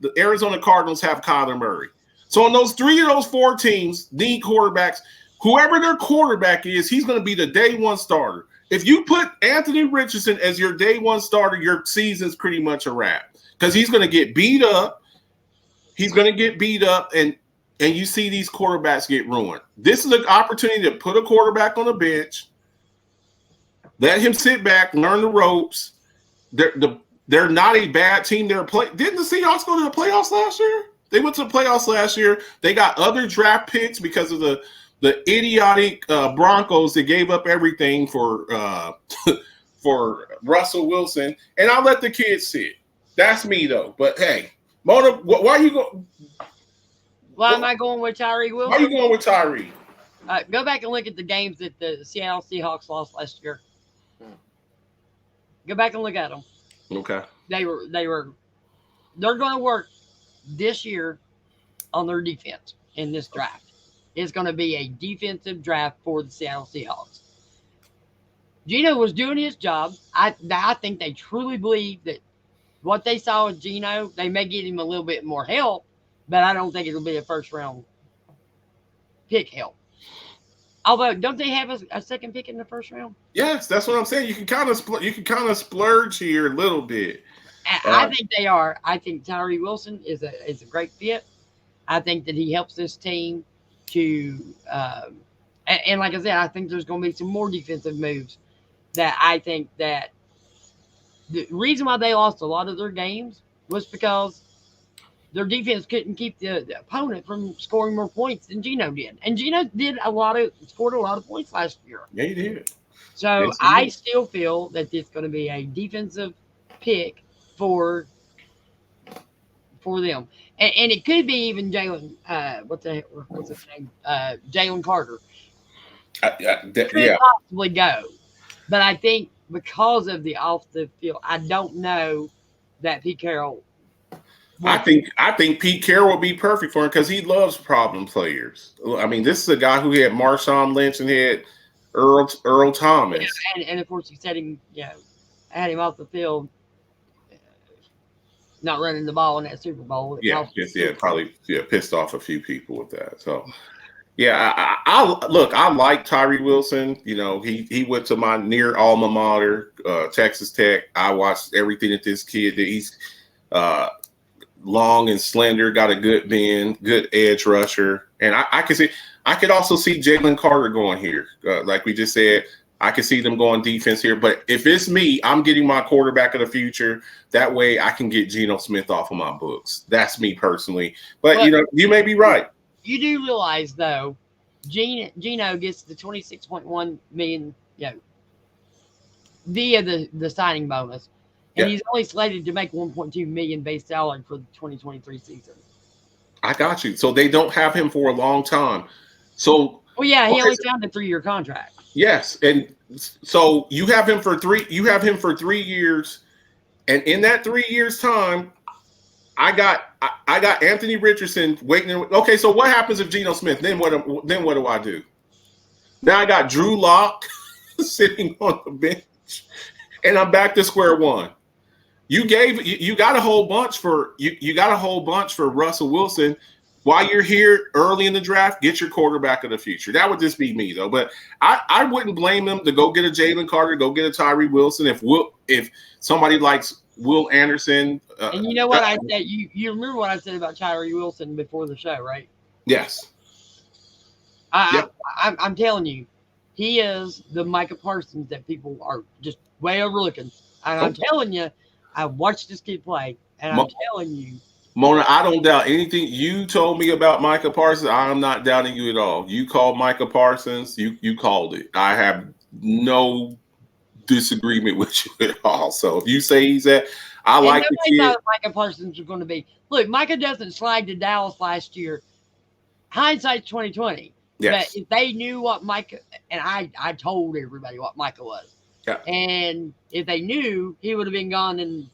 Speaker 2: the Arizona Cardinals have Kyler Murray. So on those three of those four teams need quarterbacks. Whoever their quarterback is, he's going to be the day one starter. If you put Anthony Richardson as your day one starter, your season's pretty much a wrap because he's going to get beat up. He's going to get beat up, and you see these quarterbacks get ruined. This is an opportunity to put a quarterback on the bench, let him sit back, learn the ropes. They're not a bad team. Didn't the Seahawks go to the playoffs last year? They went to the playoffs last year. They got other draft picks because of the idiotic Broncos that gave up everything for for Russell Wilson. And I'll let the kids sit. That's me, though. But, hey, Mona, why are you going?
Speaker 1: Why am I going with Tyree Wilson?
Speaker 2: Why are you going with Tyree?
Speaker 1: Go back and look at the games that the Seattle Seahawks lost last year. Go back and look at them.
Speaker 2: Okay.
Speaker 1: They're going to work this year on their defense in this draft. It's going to be a defensive draft for the Seattle Seahawks. Geno was doing his job. I think they truly believe that what they saw with Geno, they may get him a little bit more help, but I don't think it'll be a first round pick help. Although, don't they have a second pick in the first round?
Speaker 2: Yes, that's what I'm saying. You can kind of splurge here a little bit.
Speaker 1: I think they are. I think Tyree Wilson is a great fit. I think that he helps this team to, and like I said, I think there's going to be some more defensive moves that I think that the reason why they lost a lot of their games was because their defense couldn't keep the opponent from scoring more points than Geno did. And Geno scored a lot of points last year.
Speaker 2: Yeah, he did.
Speaker 1: So
Speaker 2: yes,
Speaker 1: I still feel that it's going to be a defensive pick for them. And it could be even Jalen, what's his name? Jalen Carter. Could possibly go. But I think because of the off the field, I don't know that Pete Carroll.
Speaker 2: I think Pete Carroll would be perfect for him because he loves problem players. I mean, this is a guy who had Marshawn Lynch and had Earl Thomas.
Speaker 1: And of course, he said him, had him off the field, not running the ball in that Super Bowl.
Speaker 2: Probably pissed off a few people with that. So, I like Tyree Wilson. You know, he went to my near alma mater, Texas Tech. I watched everything that this kid did. He's long and slender, got a good bend, good edge rusher. And I could also see Jalen Carter going here. Like we just said, I could see them going defense here. But if it's me, I'm getting my quarterback of the future. That way I can get Geno Smith off of my books. That's me personally. But you may be right.
Speaker 1: You do realize, though, Geno gets the $26.1 million, via the signing bonus. And he's only slated to make $1.2 million base salary for the 2023 season. I
Speaker 2: got you. So they don't have him for a long time. So
Speaker 1: he only signed a 3-year contract.
Speaker 2: Yes, and so you have him for 3 years, and in that 3 years time, I got Anthony Richardson waiting. Okay, so what happens if Geno Smith? Then what do I do? Now I got Drew Lock sitting on the bench, and I'm back to square one. You got a whole bunch for Russell Wilson. While you're here early in the draft, get your quarterback of the future. That would just be me, though. But I wouldn't blame them to go get a Jalen Carter, go get a Tyree Wilson. If somebody likes Will Anderson.
Speaker 1: And you know what I said? You remember what I said about Tyree Wilson before the show, right?
Speaker 2: Yes.
Speaker 1: I'm telling you, he is the Micah Parsons that people are just way overlooking. And I'm telling you, I watched this kid play, and I'm telling you,
Speaker 2: Mona, I don't doubt anything you told me about Micah Parsons. I'm not doubting you at all. You called Micah Parsons. You called it. I have no disagreement with you at all. So if you say he's at, I
Speaker 1: And
Speaker 2: like the
Speaker 1: nobody
Speaker 2: kid.
Speaker 1: thought Micah Parsons was going to be. Look, Micah doesn't slide to Dallas last year. Hindsight's 2020. But
Speaker 2: Yes.
Speaker 1: if they knew what Micah, and I told everybody what Micah was.
Speaker 2: Yeah.
Speaker 1: And if they knew, he would have been gone in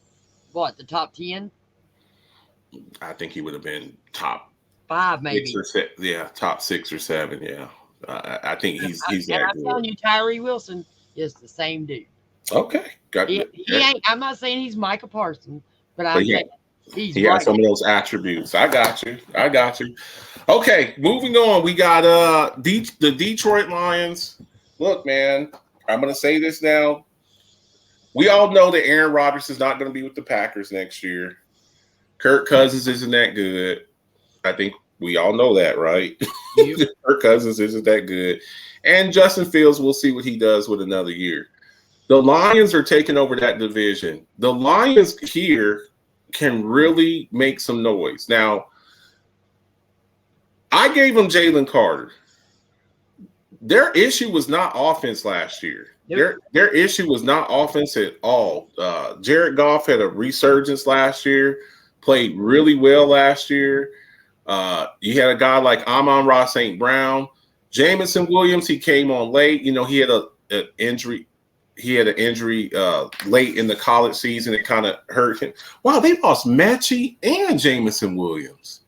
Speaker 1: what, the top 10?
Speaker 2: I think he would have been top
Speaker 1: 5, maybe.
Speaker 2: 6 or 7. Yeah, top 6 or 7. Yeah. I think he's
Speaker 1: and
Speaker 2: that
Speaker 1: I'm
Speaker 2: good.
Speaker 1: telling you, Tyree Wilson is the same dude.
Speaker 2: Okay. Got
Speaker 1: He
Speaker 2: it.
Speaker 1: ain't. I'm not saying he's Micah Parsons, but I'm saying he's
Speaker 2: he has
Speaker 1: right.
Speaker 2: some of those attributes. I got you. Okay, moving on. We got the Detroit Lions. Look, man, I'm gonna say this now. We all know that Aaron Rodgers is not going to be with the Packers next year. Kirk Cousins isn't that good. I think we all know that, right?
Speaker 1: Yep.
Speaker 2: Kirk Cousins isn't that good. And Justin Fields, we'll see what he does with another year. The Lions are taking over that division. The Lions here can really make some noise. Now, I gave them Jalen Carter. Their issue was not offense last year.
Speaker 1: Yep.
Speaker 2: Their issue was not offense at all. Jared Goff had a resurgence last year, played really well last year. You had a guy like Amon-Ra St. Brown. Jamison Williams, he came on late. You know, he had an injury. He had an injury late in the college season. It kind of hurt him. Wow, they lost Mechie and Jamison Williams.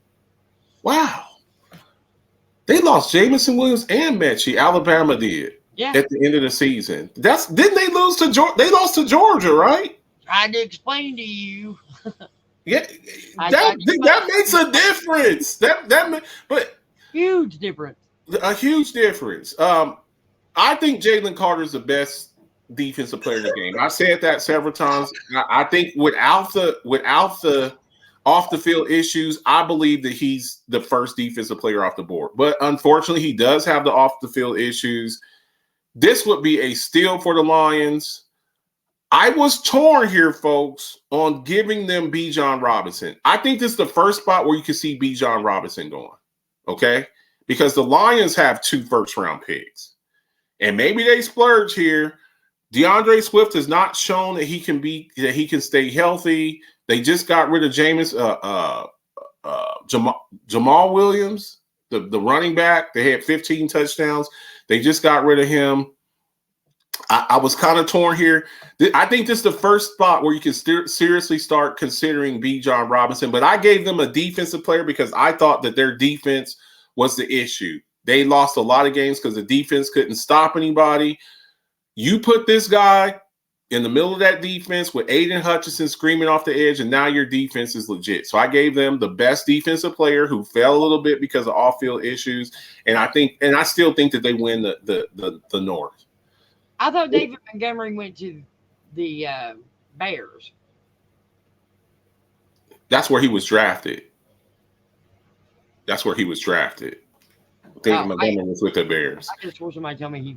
Speaker 2: Wow. They lost Jamison Williams and Mechie. Alabama did.
Speaker 1: Yeah.
Speaker 2: At the end of the season. Didn't they lose to Georgia? They lost to Georgia, right?
Speaker 1: Tried to explain to you.
Speaker 2: Yeah. That makes a difference. But
Speaker 1: huge difference.
Speaker 2: A huge difference. I think Jalen Carter is the best defensive player in the game. I've said that several times. I think without the off the field issues, I believe that he's the first defensive player off the board. But unfortunately, he does have the off the field issues. This would be a steal for the Lions. I was torn here, folks, on giving them Bijan Robinson. I think this is the first spot where you can see Bijan Robinson going. Okay? Because the Lions have 2 first-round picks. And maybe they splurge here. DeAndre Swift has not shown that he can stay healthy. They just got rid of Jamal Williams, the running back. They had 15 touchdowns. They just got rid of him. I was kind of torn here. I think this is the first spot where you can seriously start considering Bijan Robinson. But I gave them a defensive player because I thought that their defense was the issue. They lost a lot of games because the defense couldn't stop anybody. You put this guy in the middle of that defense with Aiden Hutchinson screaming off the edge, and now your defense is legit. So I gave them the best defensive player who fell a little bit because of off-field issues, and I still think that they win the North.
Speaker 1: I thought David Montgomery went to the Bears.
Speaker 2: That's where he was drafted. David Montgomery was with the Bears.
Speaker 1: I just heard somebody tell me he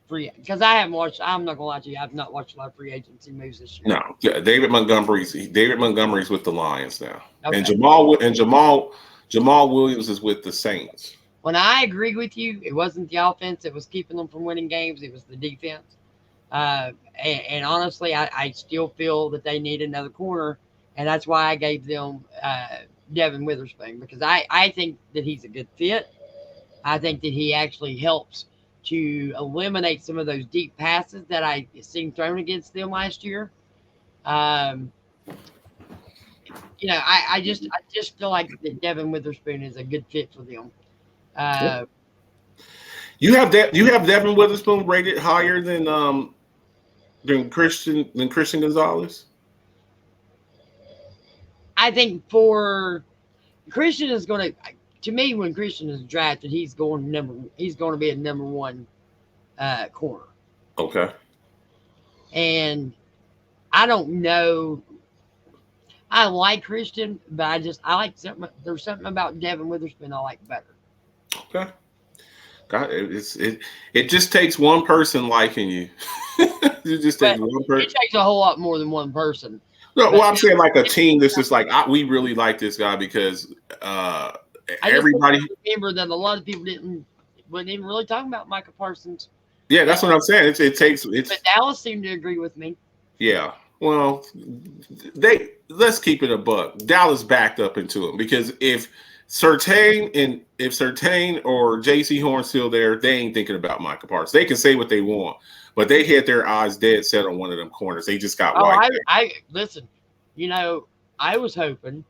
Speaker 1: free because I haven't watched. I'm not gonna lie to you. I've not watched a lot of free agency moves this year.
Speaker 2: No, yeah, David Montgomery's with the Lions now,
Speaker 1: Okay.
Speaker 2: and Jamal Williams is with the Saints.
Speaker 1: When I agree with you, it wasn't the offense that was keeping them from winning games. It was the defense. And honestly, I still feel that they need another corner, and that's why I gave them Devin Witherspoon, because I think that he's a good fit. I think that he actually helps to eliminate some of those deep passes that I seen thrown against them last year. I just feel like that Devin Witherspoon is a good fit for them.
Speaker 2: You have Devin Witherspoon rated higher than Christian Gonzalez?
Speaker 1: I think for Christian is going to me, when Christian is drafted, he's going to be a number 1 corner.
Speaker 2: Okay.
Speaker 1: And I don't know. I like Christian, but there's something about Devin Witherspoon I like better.
Speaker 2: Okay. God, it just takes one person liking you. It just takes one person.
Speaker 1: It takes a whole lot more than one person.
Speaker 2: No,
Speaker 1: But
Speaker 2: well, I'm saying like a team that's just like we really like this guy because
Speaker 1: I just
Speaker 2: everybody.
Speaker 1: remember that a lot of people wasn't even really talking about Micah Parsons.
Speaker 2: Yeah, that's
Speaker 1: And,
Speaker 2: what I'm saying. It takes
Speaker 1: but Dallas seemed to agree with me.
Speaker 2: Yeah. Well, let's keep it a buck. Dallas backed up into him because if Surtain or JC Horn's still there, they ain't thinking about Micah Parsons. They can say what they want, but they had their eyes dead set on one of them corners. They just got
Speaker 1: Oh,
Speaker 2: wiped.
Speaker 1: I listen. I was hoping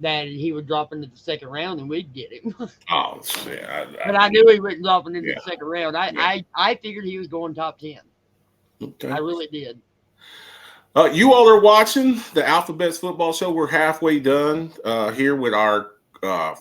Speaker 1: that he would drop into the second round and we'd get him.
Speaker 2: Oh, yeah.
Speaker 1: But I knew he wouldn't drop into
Speaker 2: Yeah.
Speaker 1: the second round. I figured he was going top 10.
Speaker 2: Okay.
Speaker 1: I really did.
Speaker 2: You all are watching the Alphabets Football Show. We're halfway done here with our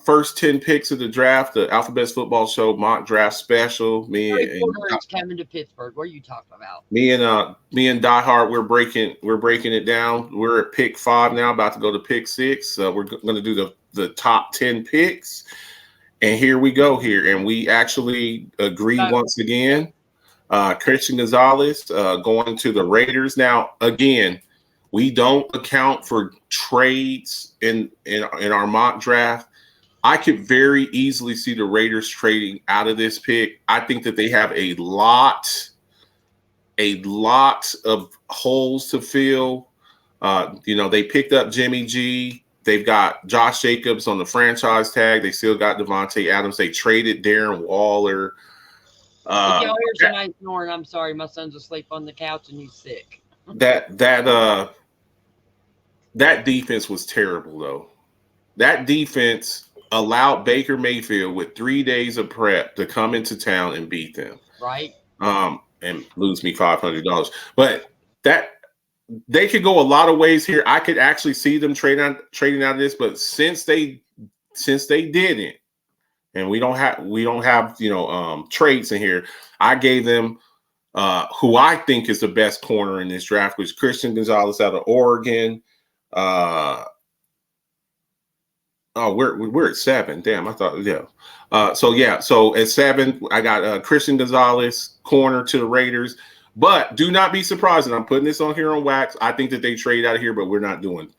Speaker 2: first 10 picks of the draft, the Alphabets Football Show mock draft special.
Speaker 1: Porter is coming to Pittsburgh. What are you talking about?
Speaker 2: Me and Die Hard, we're breaking it down. We're at pick 5 now, about to go to pick 6. We're going to do the top 10 picks, and here we go here, and we actually agree once again. Christian Gonzalez going to the Raiders. Now, again, we don't account for trades in our mock draft. I could very easily see the Raiders trading out of this pick. I think that they have a lot of holes to fill. They picked up Jimmy G. They've got Josh Jacobs on the franchise tag. They still got Devontae Adams. They traded Darren Waller.
Speaker 1: If y'all hear somebody snoring, I'm sorry. My son's asleep on the couch and he's sick.
Speaker 2: That defense was terrible, though. That defense allowed Baker Mayfield with 3 days of prep to come into town and beat them.
Speaker 1: Right.
Speaker 2: And lose me $500. But that they could go a lot of ways here. I could actually see them trading out of this, but since they didn't, and we don't have traits in here. I gave them who I think is the best corner in this draft, which is Christian Gonzalez out of Oregon. We're at 7. Damn, I thought So at 7, I got Christian Gonzalez corner to the Raiders. But do not be surprised, and I'm putting this on here on wax. I think that they trade out of here, but we're not doing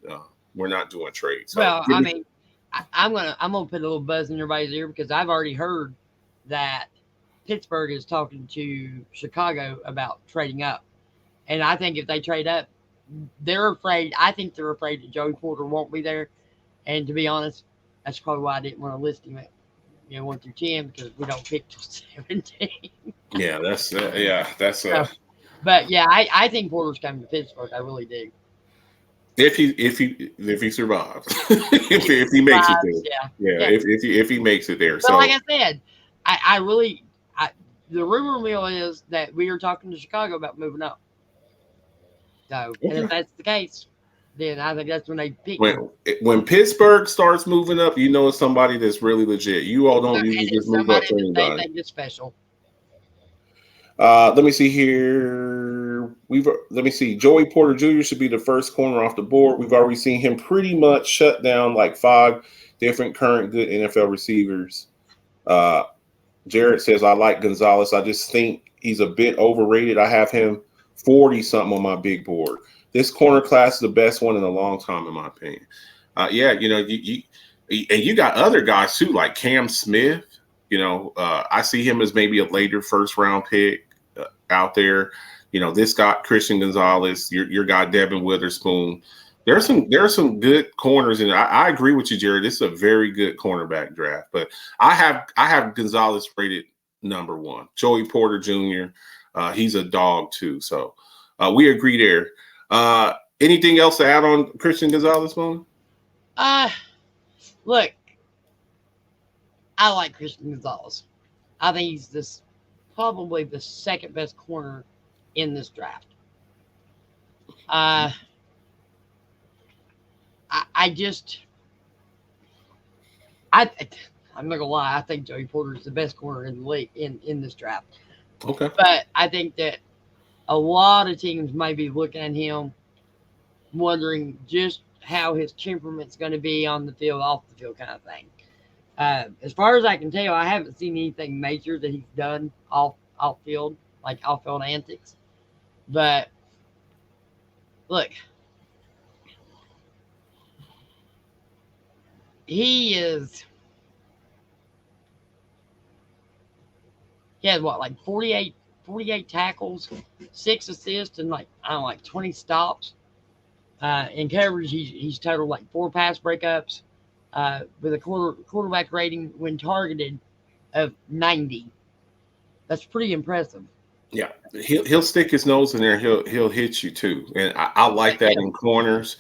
Speaker 2: trades. So,
Speaker 1: well, I mean, I'm gonna put a little buzz in everybody's ear because I've already heard that Pittsburgh is talking to Chicago about trading up, and I think if they trade up, they're afraid. I think they're afraid that Joey Porter won't be there, and to be honest, that's probably why I didn't want to list him at 1 through 10 because we don't pick till 17.
Speaker 2: Yeah, that's
Speaker 1: But yeah, I think Porter's coming to Pittsburgh. I really do.
Speaker 2: If he survives, if he makes it there, if he makes it there.
Speaker 1: But
Speaker 2: so
Speaker 1: like I said, the rumor mill is that we are talking to Chicago about moving up. So, and if that's the case, then I think that's when they pick.
Speaker 2: When Pittsburgh starts moving up, it's somebody that's really legit. You all don't usually just move up to anybody.
Speaker 1: They think it's special.
Speaker 2: Let me see here. Let me see. Joey Porter Jr. should be the first corner off the board. We've already seen him pretty much shut down like 5 different current good NFL receivers. Jared says, I like Gonzalez. I just think he's a bit overrated. I have him 40-something on my big board. This corner class is the best one in a long time, in my opinion. You got other guys too, like Cam Smith. I see him as maybe a later first-round pick out there. This guy Christian Gonzalez, your guy Devin Witherspoon. There are some good corners, and I agree with you, Jared. This is a very good cornerback draft. But I have Gonzalez rated number 1. Joey Porter Jr. He's a dog too. So we agree there. Anything else to add on Christian Gonzalez, Moon?
Speaker 1: Look, I like Christian Gonzalez. I think he's probably the second best corner in this draft. I'm not gonna lie. I think Joey Porter is the best corner in the league in this draft.
Speaker 2: Okay.
Speaker 1: But I think that a lot of teams may be looking at him, wondering just how his temperament's going to be on the field, off the field, kind of thing. As far as I can tell, I haven't seen anything major that he's done off field, like off field antics. But look, he is. He had what, like 48 tackles, 6 assists, and like I don't know, like 20 stops. In coverage, he's totaled like 4 pass breakups, with a quarterback rating when targeted of 90. That's pretty impressive.
Speaker 2: Yeah, he'll stick his nose in there. He'll hit you too, and I like that in corners.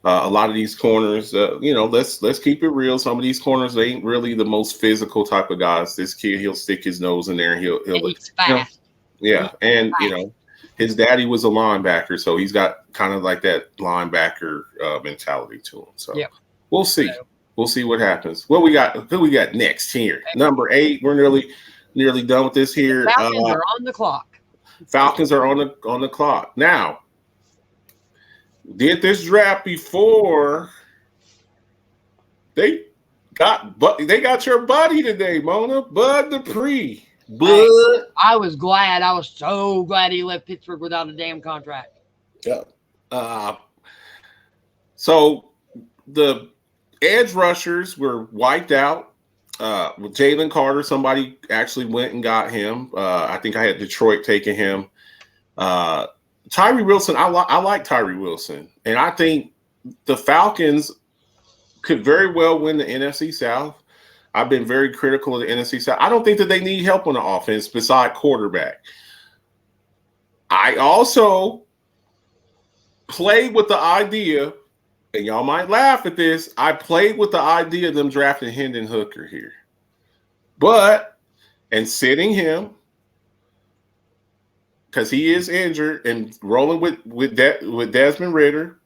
Speaker 2: A lot of these corners, let's keep it real. Some of these corners, they ain't really the most physical type of guys. This kid, he'll stick his nose in there. And he'll
Speaker 1: And he's fast.
Speaker 2: yeah, and
Speaker 1: fast.
Speaker 2: his daddy was a linebacker, so he's got kind of like that linebacker mentality to him. So
Speaker 1: Yep.
Speaker 2: we'll see. We'll see what happens. What we got? Who we got next here? Number 8. We're nearly done with this here.
Speaker 1: Falcons are on the clock.
Speaker 2: Falcons are on the clock now. Did this draft before they got your buddy today, Mona. Bud Dupree. Bud.
Speaker 1: I was glad. I was so glad he left Pittsburgh without a damn contract.
Speaker 2: Yeah. So the edge rushers were wiped out. With Jalen Carter, somebody actually went and got him. I think I had Detroit taking him. Tyree Wilson, I like Tyree Wilson, and I think the Falcons could very well win the NFC South. I've been very critical of the NFC South. I don't think that they need help on the offense beside quarterback. I also played with the idea, and y'all might laugh at this, I played with the idea of them drafting Hendon Hooker here. And sitting him, because he is injured, and rolling with Desmond Ridder,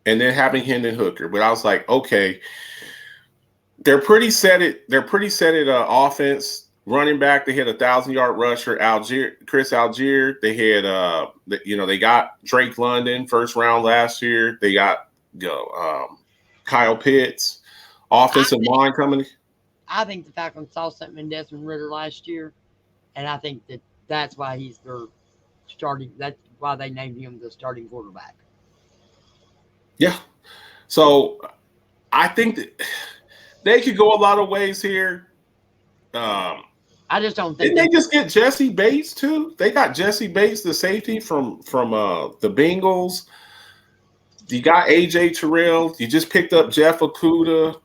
Speaker 2: and then having Hendon Hooker. But I was like, okay, they're pretty set at offense. Running back, they had a 1,000-yard rusher, Chris Algier. They had they got Drake London first round last year. They got Kyle Pitts, offensive line coming.
Speaker 1: I think the Falcons saw something in Desmond Ridder last year, and I think that's why he's their starting. That's why they named him the starting quarterback.
Speaker 2: Yeah. So I think that they could go a lot of ways here.
Speaker 1: I just don't think.
Speaker 2: Didn't they just get Jesse Bates too? They got Jesse Bates, the safety from the Bengals. You got AJ Terrell. You just picked up Jeff Okudah.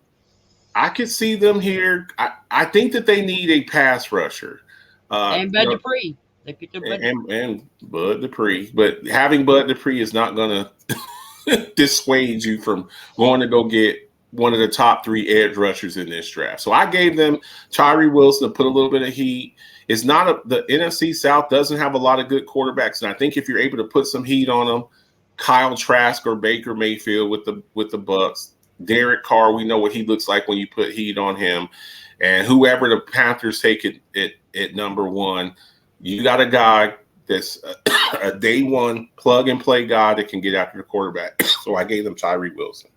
Speaker 2: I could see them here. I think that they need a pass rusher.
Speaker 1: And Bud Dupree. They picked up
Speaker 2: and Bud Dupree. But having Bud Dupree is not going to dissuade you from going to go get one of the top 3 edge rushers in this draft. So I gave them Tyree Wilson to put a little bit of heat. It's not the NFC South doesn't have a lot of good quarterbacks. And I think if you're able to put some heat on them, Kyle Trask or Baker Mayfield with the Bucks, Derek Carr, we know what he looks like when you put heat on him. And whoever the Panthers take it at number 1, you got a guy that's a day one plug and play guy that can get after the quarterback. So I gave them Tyree Wilson.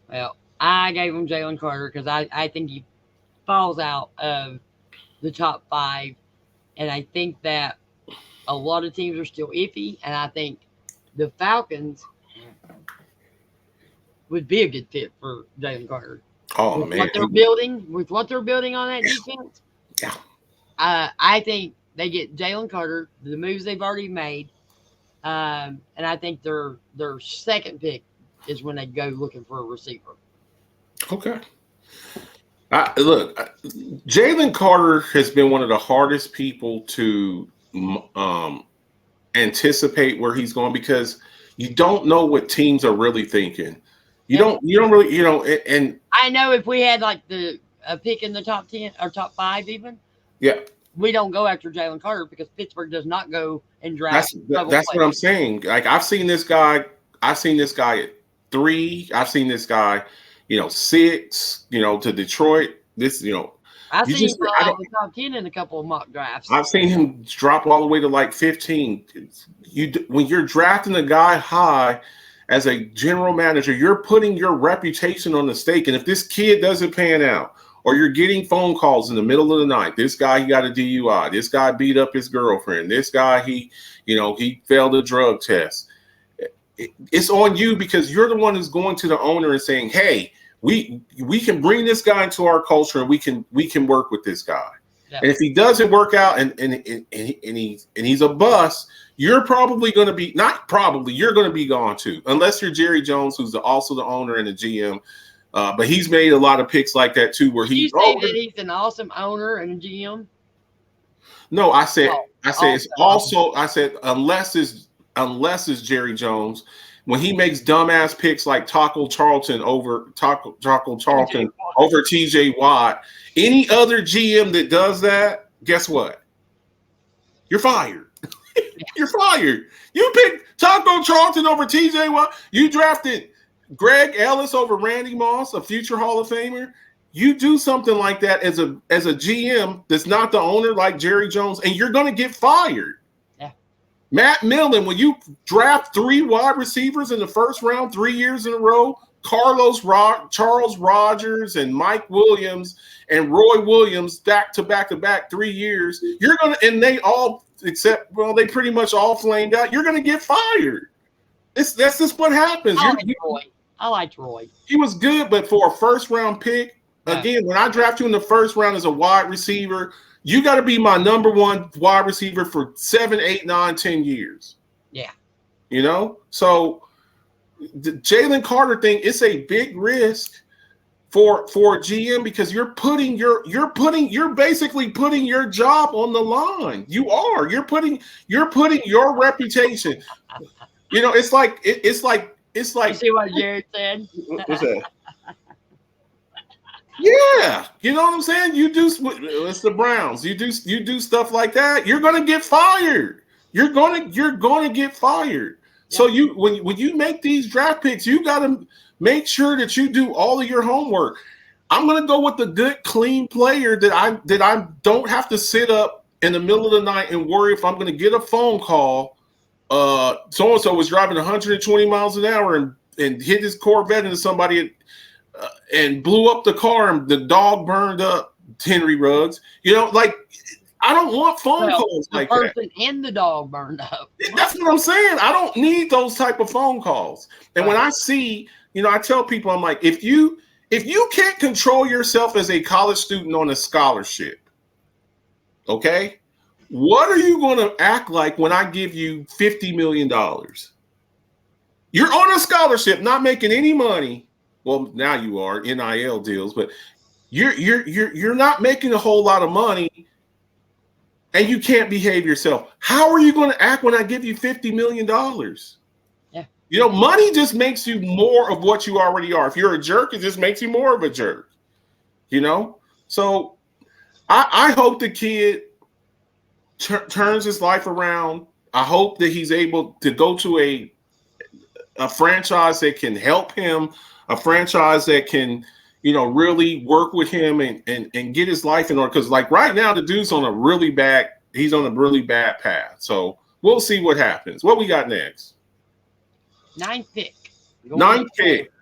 Speaker 1: Well, I gave him Jalen Carter because I think he falls out of the top 5. And I think that a lot of teams are still iffy. And I think the Falcons would be a good fit for Jalen Carter.
Speaker 2: Oh,
Speaker 1: with
Speaker 2: man.
Speaker 1: What they're building on that defense.
Speaker 2: Yeah.
Speaker 1: I think they get Jalen Carter, the moves they've already made. And I think their second pick is when they go looking for a receiver.
Speaker 2: Okay. Look, Jalen Carter has been one of the hardest people to anticipate where he's going because you don't know what teams are really thinking. You don't really, and
Speaker 1: I know if we had like a pick in the top 10 or top 5 even,
Speaker 2: yeah,
Speaker 1: we don't go after Jalen Carter because Pittsburgh does not go and draft.
Speaker 2: That's what I'm saying. Like I've seen this guy at 3. I've seen this guy, 6. To Detroit. This,
Speaker 1: I've seen him fall the top 10 in a couple of mock drafts.
Speaker 2: I've seen him drop all the way to like 15. When you're drafting a guy high as a general manager, you're putting your reputation on the stake. And if this kid doesn't pan out, or you're getting phone calls in the middle of the night, this guy, he got a DUI. This guy beat up his girlfriend. This guy, he failed a drug test. It's on you because you're the one who's going to the owner and saying, hey, We can bring this guy into our culture, and we can work with this guy.
Speaker 1: Yeah.
Speaker 2: And if he doesn't work out and he's a bust, you're probably going to be you're going to be gone too, unless you're Jerry Jones, who's also the owner and the GM. But he's made a lot of picks like that too, where
Speaker 1: you say that he's an awesome owner and a GM.
Speaker 2: No, I said it's also. I said unless it's Jerry Jones, when he makes dumbass picks like Taco Charlton over TJ Watt, any other GM that does that, guess what? You're fired. You're fired. You picked Taco Charlton over TJ Watt. You drafted Greg Ellis over Randy Moss, a future Hall of Famer. You do something like that as a GM that's not the owner like Jerry Jones, and you're going to get fired.
Speaker 1: Yeah.
Speaker 2: Matt Millen, when you draft 3 wide receivers in the first round 3 years in a row, Charles Rogers and Mike Williams and Roy Williams back to back 3 years, you're going to, and they all, they pretty much all flamed out. You're going to get fired. That's just what happens.
Speaker 1: I liked Roy.
Speaker 2: He was good, but for a first round pick, again, when I draft you in the first round as a wide receiver, you got to be my number 1 wide receiver for 7, 8, 9, 10 years.
Speaker 1: Yeah.
Speaker 2: You know? So the Jalen Carter thing, it's a big risk for a GM because you're basically putting your job on the line. You're putting your reputation. You know, it's like
Speaker 1: You see what Jared said?
Speaker 2: What's that? Yeah, you know what I'm saying. It's the Browns. You do stuff like that. You're gonna get fired. You're gonna get fired. Yeah. So when you make these draft picks, you got to make sure that you do all of your homework. I'm gonna go with the good, clean player that I don't have to sit up in the middle of the night and worry if I'm gonna get a phone call. So and so was driving 120 miles an hour and hit his Corvette into somebody. And blew up the car, and the dog burned up Henry Ruggs. You know, like I don't want phone calls like that. The person
Speaker 1: and the dog burned up.
Speaker 2: That's what I'm saying. I don't need those type of phone calls. And when I see, I tell people, I'm like, if you can't control yourself as a college student on a scholarship, okay, what are you going to act like when I give you $50 million? You're on a scholarship, not making any money. Well, now you are NIL deals, but you're not making a whole lot of money, and you can't behave yourself. How are you going to act when I give you $50 million? Yeah, money just makes you more of what you already are. If you're a jerk, it just makes you more of a jerk. So I hope the kid turns his life around. I hope that he's able to go to a franchise that can help him. A franchise that can, really work with him and get his life in order. Because like right now, the dude's on a really bad path. So we'll see what happens. What we got next?
Speaker 1: 9th pick.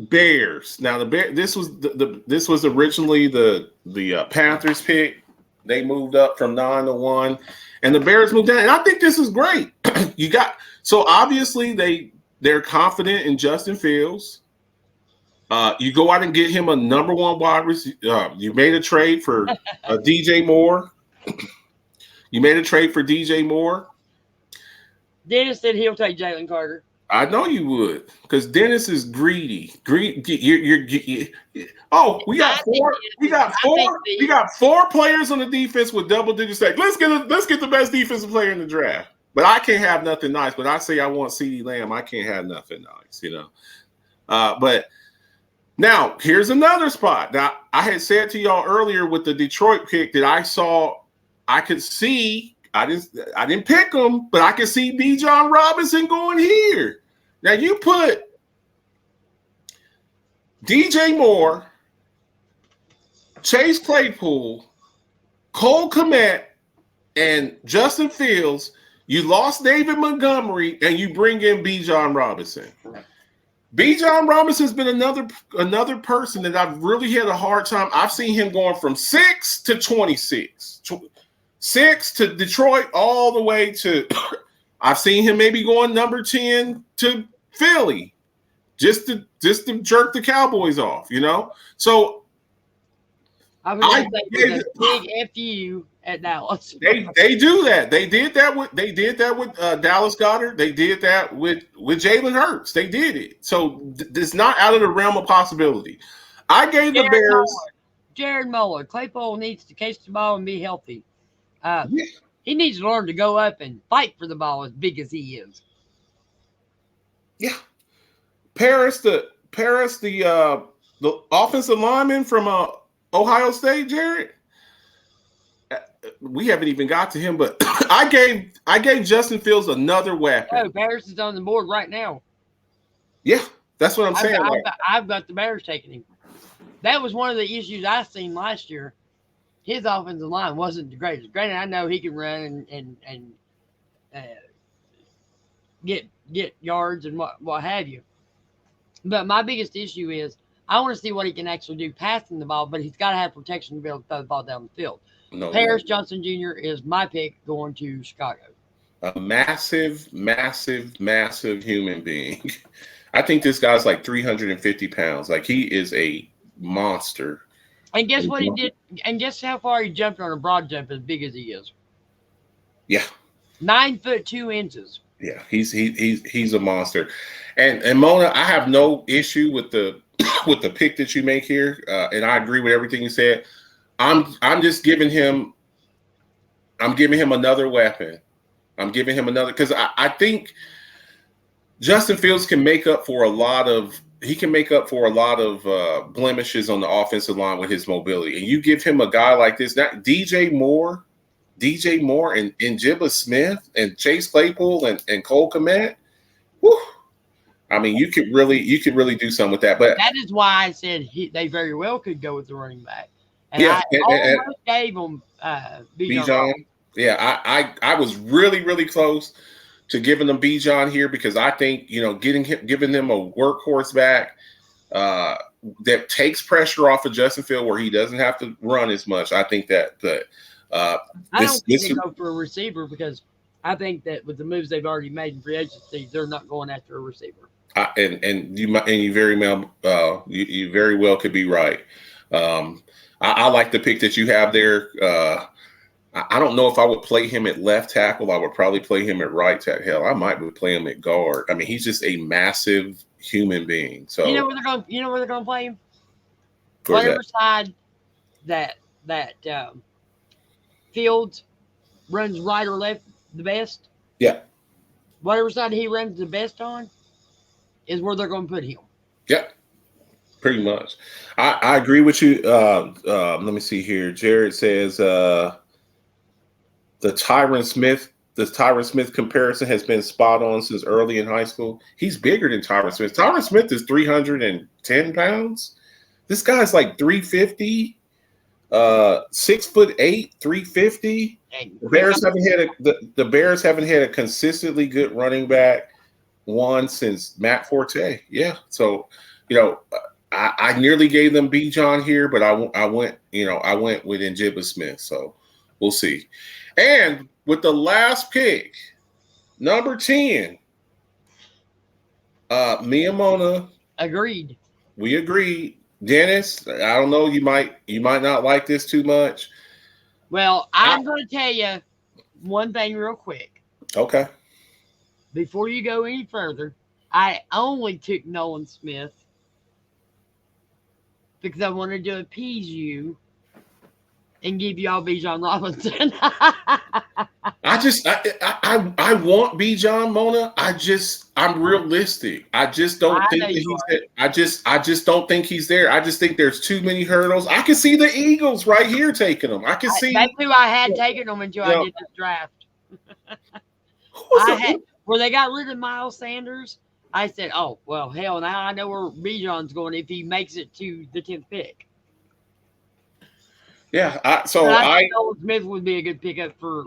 Speaker 2: Bears. Now this was originally the Panthers pick. They moved up from 9 to 1, and the Bears moved down. And I think this is great. So obviously they're confident in Justin Fields. You go out and get him a number 1 wide receiver. You made a trade for DJ Moore.
Speaker 1: Dennis said he'll take Jalen Carter.
Speaker 2: I know you would, because Dennis is greedy. We got 4 players on the defense with double-digit sacks. Let's get the best defensive player in the draft. But I can't have nothing nice. But I say I want CeeDee Lamb. I can't have nothing nice, But now here's another spot. Now I had said to y'all earlier with the Detroit pick that I could see. I didn't pick him, but I could see Bijan Robinson going here. Now you put DJ Moore, Chase Claypool, Cole Kmet, and Justin Fields. You lost David Montgomery, and you bring in Bijan Robinson. Bijan Robinson's been another person that I've really had a hard time. I've seen him going from 6 to 26, 6 to Detroit, all the way to – I've seen him maybe going number 10 to Philly. just to jerk the Cowboys off, you know. So
Speaker 1: I was going to say with a big FU at Dallas.
Speaker 2: They do that. They did that with Dallas Goedert. They did that with Jalen Hurts. They did it. So it's not out of the realm of possibility. I gave the Bears.
Speaker 1: Jared Muller. Claypool needs to catch the ball and be healthy. He needs to learn to go up and fight for the ball as big as he is.
Speaker 2: Yeah. Paris, the offensive lineman from Ohio State, Jared. We haven't even got to him, but I gave Justin Fields another weapon.
Speaker 1: Oh, Paris is on the board right now.
Speaker 2: Yeah, that's what I'm saying.
Speaker 1: I've got the Bears taking him. That was one of the issues I seen last year. His offensive line wasn't the greatest. Granted, I know he can run and get yards and what have you. But my biggest issue is I want to see what he can actually do passing the ball, but he's got to have protection to be able to throw the ball down the field. Paris Johnson Jr. is my pick going to Chicago.
Speaker 2: A massive, massive, massive human being. I think this guy's like 350 pounds. Like, he is a monster.
Speaker 1: And guess what he did? And guess how far he jumped on a broad jump, as big as he is.
Speaker 2: Yeah.
Speaker 1: 9 foot 2 inches.
Speaker 2: Yeah, he's a monster. And Mona, I have no issue with the pick that you make here, and I agree with everything you said. I'm just giving him. I'm giving him another weapon. I'm giving him another because I think Justin Fields can make up for a lot of. He can make up for a lot of blemishes on the offensive line with his mobility. And you give him a guy like this, not DJ Moore, and Jibba Smith and Chase Claypool and Cole Kmet. Whew. I mean, you could really do something with that. But
Speaker 1: that is why I said they very well could go with the running back. And
Speaker 2: yeah,
Speaker 1: I almost gave them Bijan.
Speaker 2: Yeah, I was really, really close to giving them Bijan here because I think, giving them a workhorse back that takes pressure off of Justin Fields where he doesn't have to run as much. I think that
Speaker 1: I don't think they go for a receiver because I think that with the moves they've already made in free agency, they're not going after a receiver.
Speaker 2: And you very well could be right. I like the pick that you have there. I don't know if I would play him at left tackle. I would probably play him at right tackle. Hell, I might play him at guard. I mean, he's just a massive human being. So
Speaker 1: you know where they're going to play him? Whatever side that Fields runs right or left the best.
Speaker 2: Yeah.
Speaker 1: Whatever side he runs the best on is where they're going to put him.
Speaker 2: Yeah. Pretty much. I agree with you. Let me see here. Jared says the Tyron Smith comparison has been spot on since early in high school. He's bigger than Tyron Smith. Tyron Smith is 310 pounds. This guy's like 350, 6'8", 350. The Bears haven't had a consistently good running back one since Matt Forte. Yeah. So, I nearly gave them Bijan here, but I went with Njibba Smith. So we'll see. And with the last pick, number 10, me and Mona
Speaker 1: agreed.
Speaker 2: We agreed. Dennis, I don't know, you might not like this too much.
Speaker 1: Well, I'm going to tell you one thing real quick.
Speaker 2: Okay.
Speaker 1: Before you go any further, I only took Nolan Smith because I wanted to appease you and give y'all Bijan Robinson.
Speaker 2: I want Bijan, Mona. I'm realistic. I just don't think that he's there. I just don't think he's there. I just think there's too many hurdles. I can see the Eagles right here taking him. I can see
Speaker 1: that's who I had taken them until I did this draft. Where they got rid of Miles Sanders, I said, oh, well, hell, now I know where Bijan's going if he makes it to the 10th pick.
Speaker 2: Yeah,
Speaker 1: I think Nolan Smith would be a good pickup for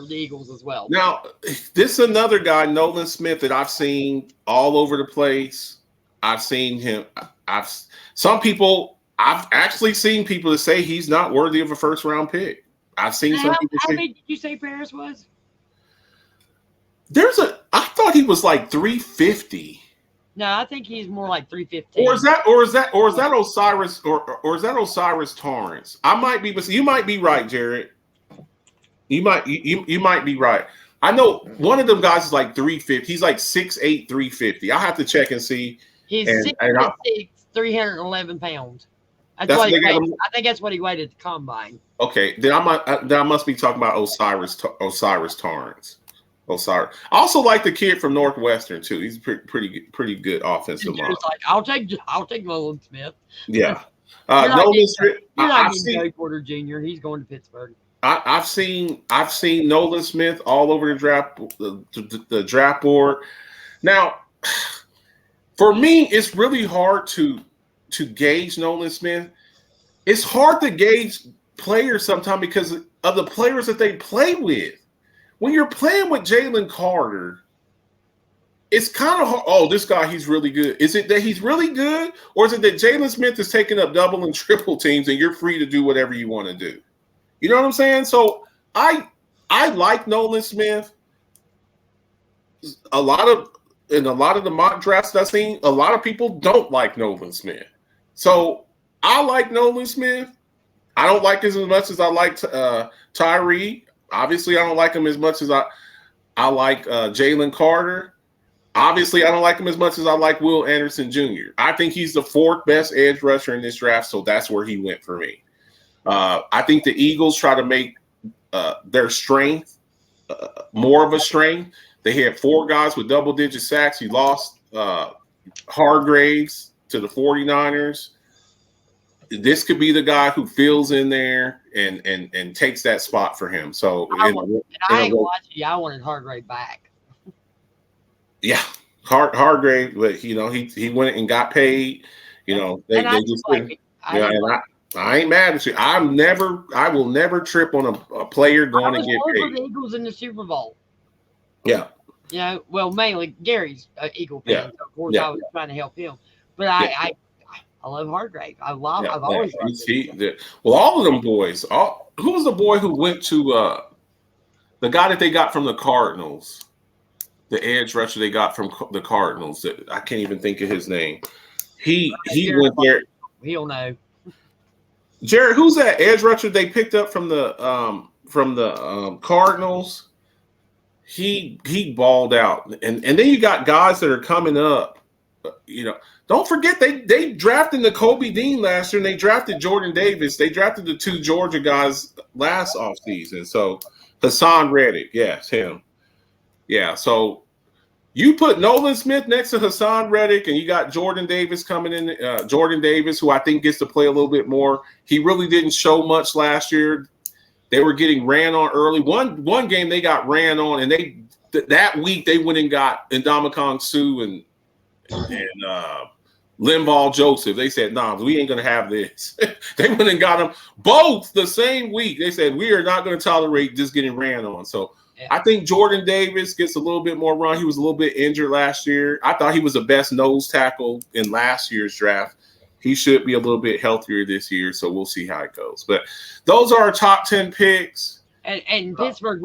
Speaker 1: the Eagles as well.
Speaker 2: Now, this is another guy, Nolan Smith, that I've seen all over the place. I've seen him. I've actually seen people that say he's not worthy of a first-round pick. I've seen some people say.
Speaker 1: How many did you say Paris was?
Speaker 2: I thought he was like 350.
Speaker 1: No, I think he's more like
Speaker 2: Or is
Speaker 1: 315.
Speaker 2: that Osiris or is that Osiris Torrance? I might be, but you might be right, Jared. You might be right. I know one of them guys is like 350. He's like 6'8", 350. I'll have to check and see.
Speaker 1: He's
Speaker 2: And
Speaker 1: 6'6", 311 pounds. That's
Speaker 2: that's
Speaker 1: what
Speaker 2: what
Speaker 1: he
Speaker 2: they got
Speaker 1: weighed.
Speaker 2: him.
Speaker 1: I think that's what he weighed at the combine.
Speaker 2: Okay, then I must be talking about Osiris Torrance. Osiris. I also like the kid from Northwestern too. He's pretty good offensive line.
Speaker 1: It's like I'll take Nolan Smith.
Speaker 2: Yeah.
Speaker 1: You're not
Speaker 2: Nolan
Speaker 1: getting,
Speaker 2: Smith.
Speaker 1: you're not
Speaker 2: I've
Speaker 1: getting
Speaker 2: seen
Speaker 1: Joey Porter Jr. He's going to Pittsburgh.
Speaker 2: I've seen Nolan Smith all over the draft board. Now, for me, it's really hard to gauge Nolan Smith. It's hard to gauge players sometimes because of the players that they play with. When you're playing with Jalen Carter, it's kind of hard. Oh, this guy, he's really good. Is it that he's really good, or is it that Jalen Smith is taking up double and triple teams and you're free to do whatever you want to do? You know what I'm saying? So I like Nolan Smith. In a lot of the mock drafts I've seen, a lot of people don't like Nolan Smith. So I like Nolan Smith. I don't like him as much as I like Tyree. Obviously, I don't like him as much as I like Jalen Carter. Obviously, I don't like him as much as I like Will Anderson Jr. I think he's the fourth best edge rusher in this draft, so that's where he went for me. I think the Eagles try to make their strength more of a strength. They had 4 guys with double-digit sacks. He lost Hargraves to the 49ers. This could be the guy who fills in there and takes that spot for him. So
Speaker 1: I wanted Hargrave back.
Speaker 2: Yeah, Hargrave, but he went and got paid. They just couldn't. I ain't mad at you. I will never trip on a player going to get paid.
Speaker 1: For the Eagles in the Super Bowl.
Speaker 2: Yeah.
Speaker 1: Well, mainly Gary's Eagle fan. So of course, I was trying to help him. But I love Hargrave. I've always loved him.
Speaker 2: Well, all of them boys. Who was the boy who went to the guy that they got from the Cardinals? The edge rusher they got from the Cardinals. I can't even think of his name. He went there.
Speaker 1: He'll know.
Speaker 2: Jared, who's that edge rusher they picked up from the Cardinals? He balled out, and then you got guys that are coming up. Don't forget they drafted Nakobe Dean last year, and they drafted Jordan Davis. They drafted the 2 Georgia guys last offseason. So Hassan Reddick, yes, him. Yeah, so you put Nolan Smith next to Hassan Reddick, and you got Jordan Davis coming in. Jordan Davis, who I think gets to play a little bit more. He really didn't show much last year. They were getting ran on early. One game they got ran on, and that week they went and got Ndamukong Suh and Linval Joseph. They said, "Nah, we ain't gonna have this." They went and got them both the same week. They said, "We are not going to tolerate just getting ran on." So. Yeah. I think Jordan Davis gets a little bit more run. He was a little bit injured last year. I thought he was the best nose tackle in last year's draft. He should be a little bit healthier this year, so we'll see how it goes. But those are our top 10 picks.
Speaker 1: And Pittsburgh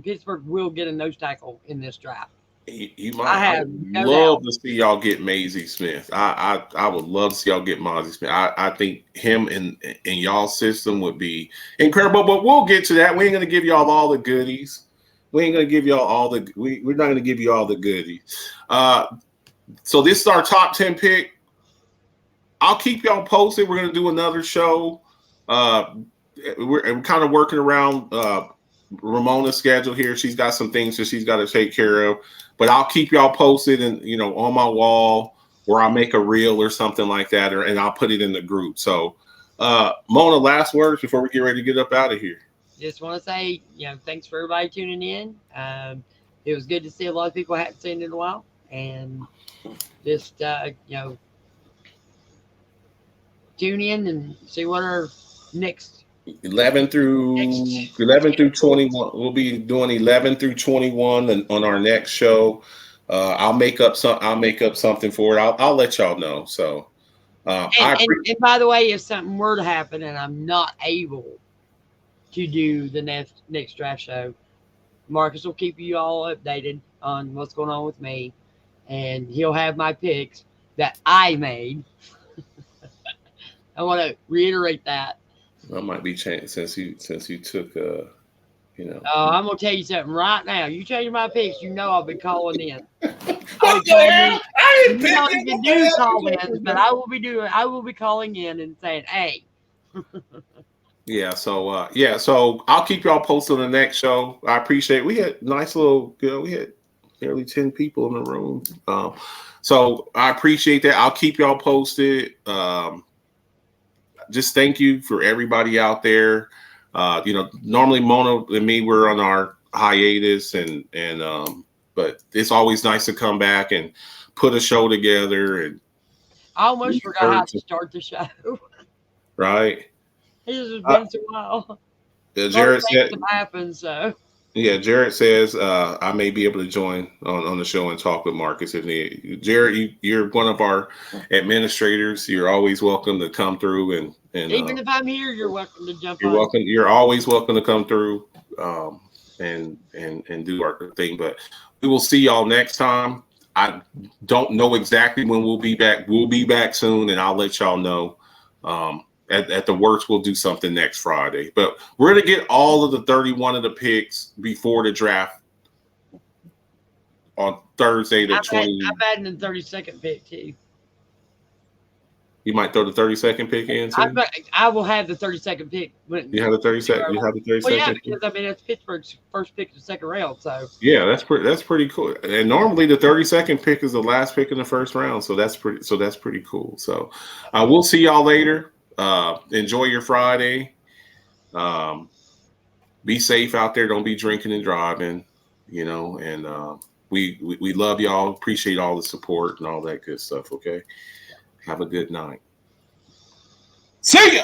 Speaker 1: Pittsburgh will get a nose tackle in this draft.
Speaker 2: You might. I would love to see y'all get Maisie Smith. I would love to see y'all get Maisie Smith. I think him in y'all system would be incredible. But we'll get to that. We ain't gonna give y'all all the goodies. We ain't gonna give y'all all the. We're not gonna give you all the goodies. So this is our top 10 pick. I'll keep y'all posted. We're gonna do another show. We're kind of working around Ramona's schedule here. She's got some things that she's got to take care of. But I'll keep y'all posted and on my wall where I'll make a reel or something like that, and I'll put it in the group. So Mona, last words before we get ready to get up out of here.
Speaker 1: Just want to say, thanks for everybody tuning in. It was good to see a lot of people I haven't seen in a while, and just tune in and see what our next
Speaker 2: 11 through 21. We'll be doing 11 through 21 on our next show. I'll make up something for it. I'll let y'all know. So,
Speaker 1: and by the way, if something were to happen and I'm not able to do the next draft show, Marcus will keep you all updated on what's going on with me, and he'll have my picks that I made. I want to reiterate that.
Speaker 2: I might be changed since you took
Speaker 1: I'm gonna tell you something right now. You change my picks, you know I'll be calling in. I'll
Speaker 2: What
Speaker 1: be
Speaker 2: the
Speaker 1: calling
Speaker 2: hell?
Speaker 1: in.
Speaker 2: I
Speaker 1: You
Speaker 2: didn't
Speaker 1: know
Speaker 2: pick
Speaker 1: I don't
Speaker 2: it.
Speaker 1: even
Speaker 2: What the
Speaker 1: do
Speaker 2: hell
Speaker 1: call
Speaker 2: you
Speaker 1: ins,
Speaker 2: doing,
Speaker 1: but
Speaker 2: man?
Speaker 1: I will be calling in and saying, "Hey,
Speaker 2: Yeah, so I'll keep y'all posted on the next show. I appreciate we had nice little, we had nearly 10 people in the room. So I appreciate that. I'll keep y'all posted. Just thank you for everybody out there. Normally Mona and me we're on our hiatus and but it's always nice to come back and put a show together and
Speaker 1: I almost forgot how to start the show."
Speaker 2: right.
Speaker 1: It's just
Speaker 2: Uh,
Speaker 1: been so while. Life
Speaker 2: Jared
Speaker 1: makes
Speaker 2: said,
Speaker 1: them happen, so
Speaker 2: yeah, Jared says I may be able to join on the show and talk with Marcus if needed. Jared, you're one of our administrators. You're always welcome to come through and
Speaker 1: even if I'm here, you're welcome to jump
Speaker 2: you're
Speaker 1: on.
Speaker 2: welcome. You're always welcome to come through and do our thing. But we will see y'all next time. I don't know exactly when we'll be back. We'll be back soon, and I'll let y'all know. At the worst, we'll do something next Friday. But we're gonna get all of the 31 of the picks before the draft on Thursday the 20.
Speaker 1: I'm adding the 32nd pick too.
Speaker 2: You might throw the 32nd pick in too.
Speaker 1: I will have the 32nd pick when.
Speaker 2: You have the 32nd. You have the
Speaker 1: Well, yeah,
Speaker 2: 32nd.
Speaker 1: because I mean it's Pittsburgh's first pick of the second round, so
Speaker 2: Yeah, that's pretty cool. And normally the 32nd pick is the last pick in the first round, so that's pretty cool. So we'll see y'all later. Enjoy your Friday. Be safe out there. Don't be drinking and driving. And we love y'all. Appreciate all the support and all that good stuff. Okay. Have a good night. See ya.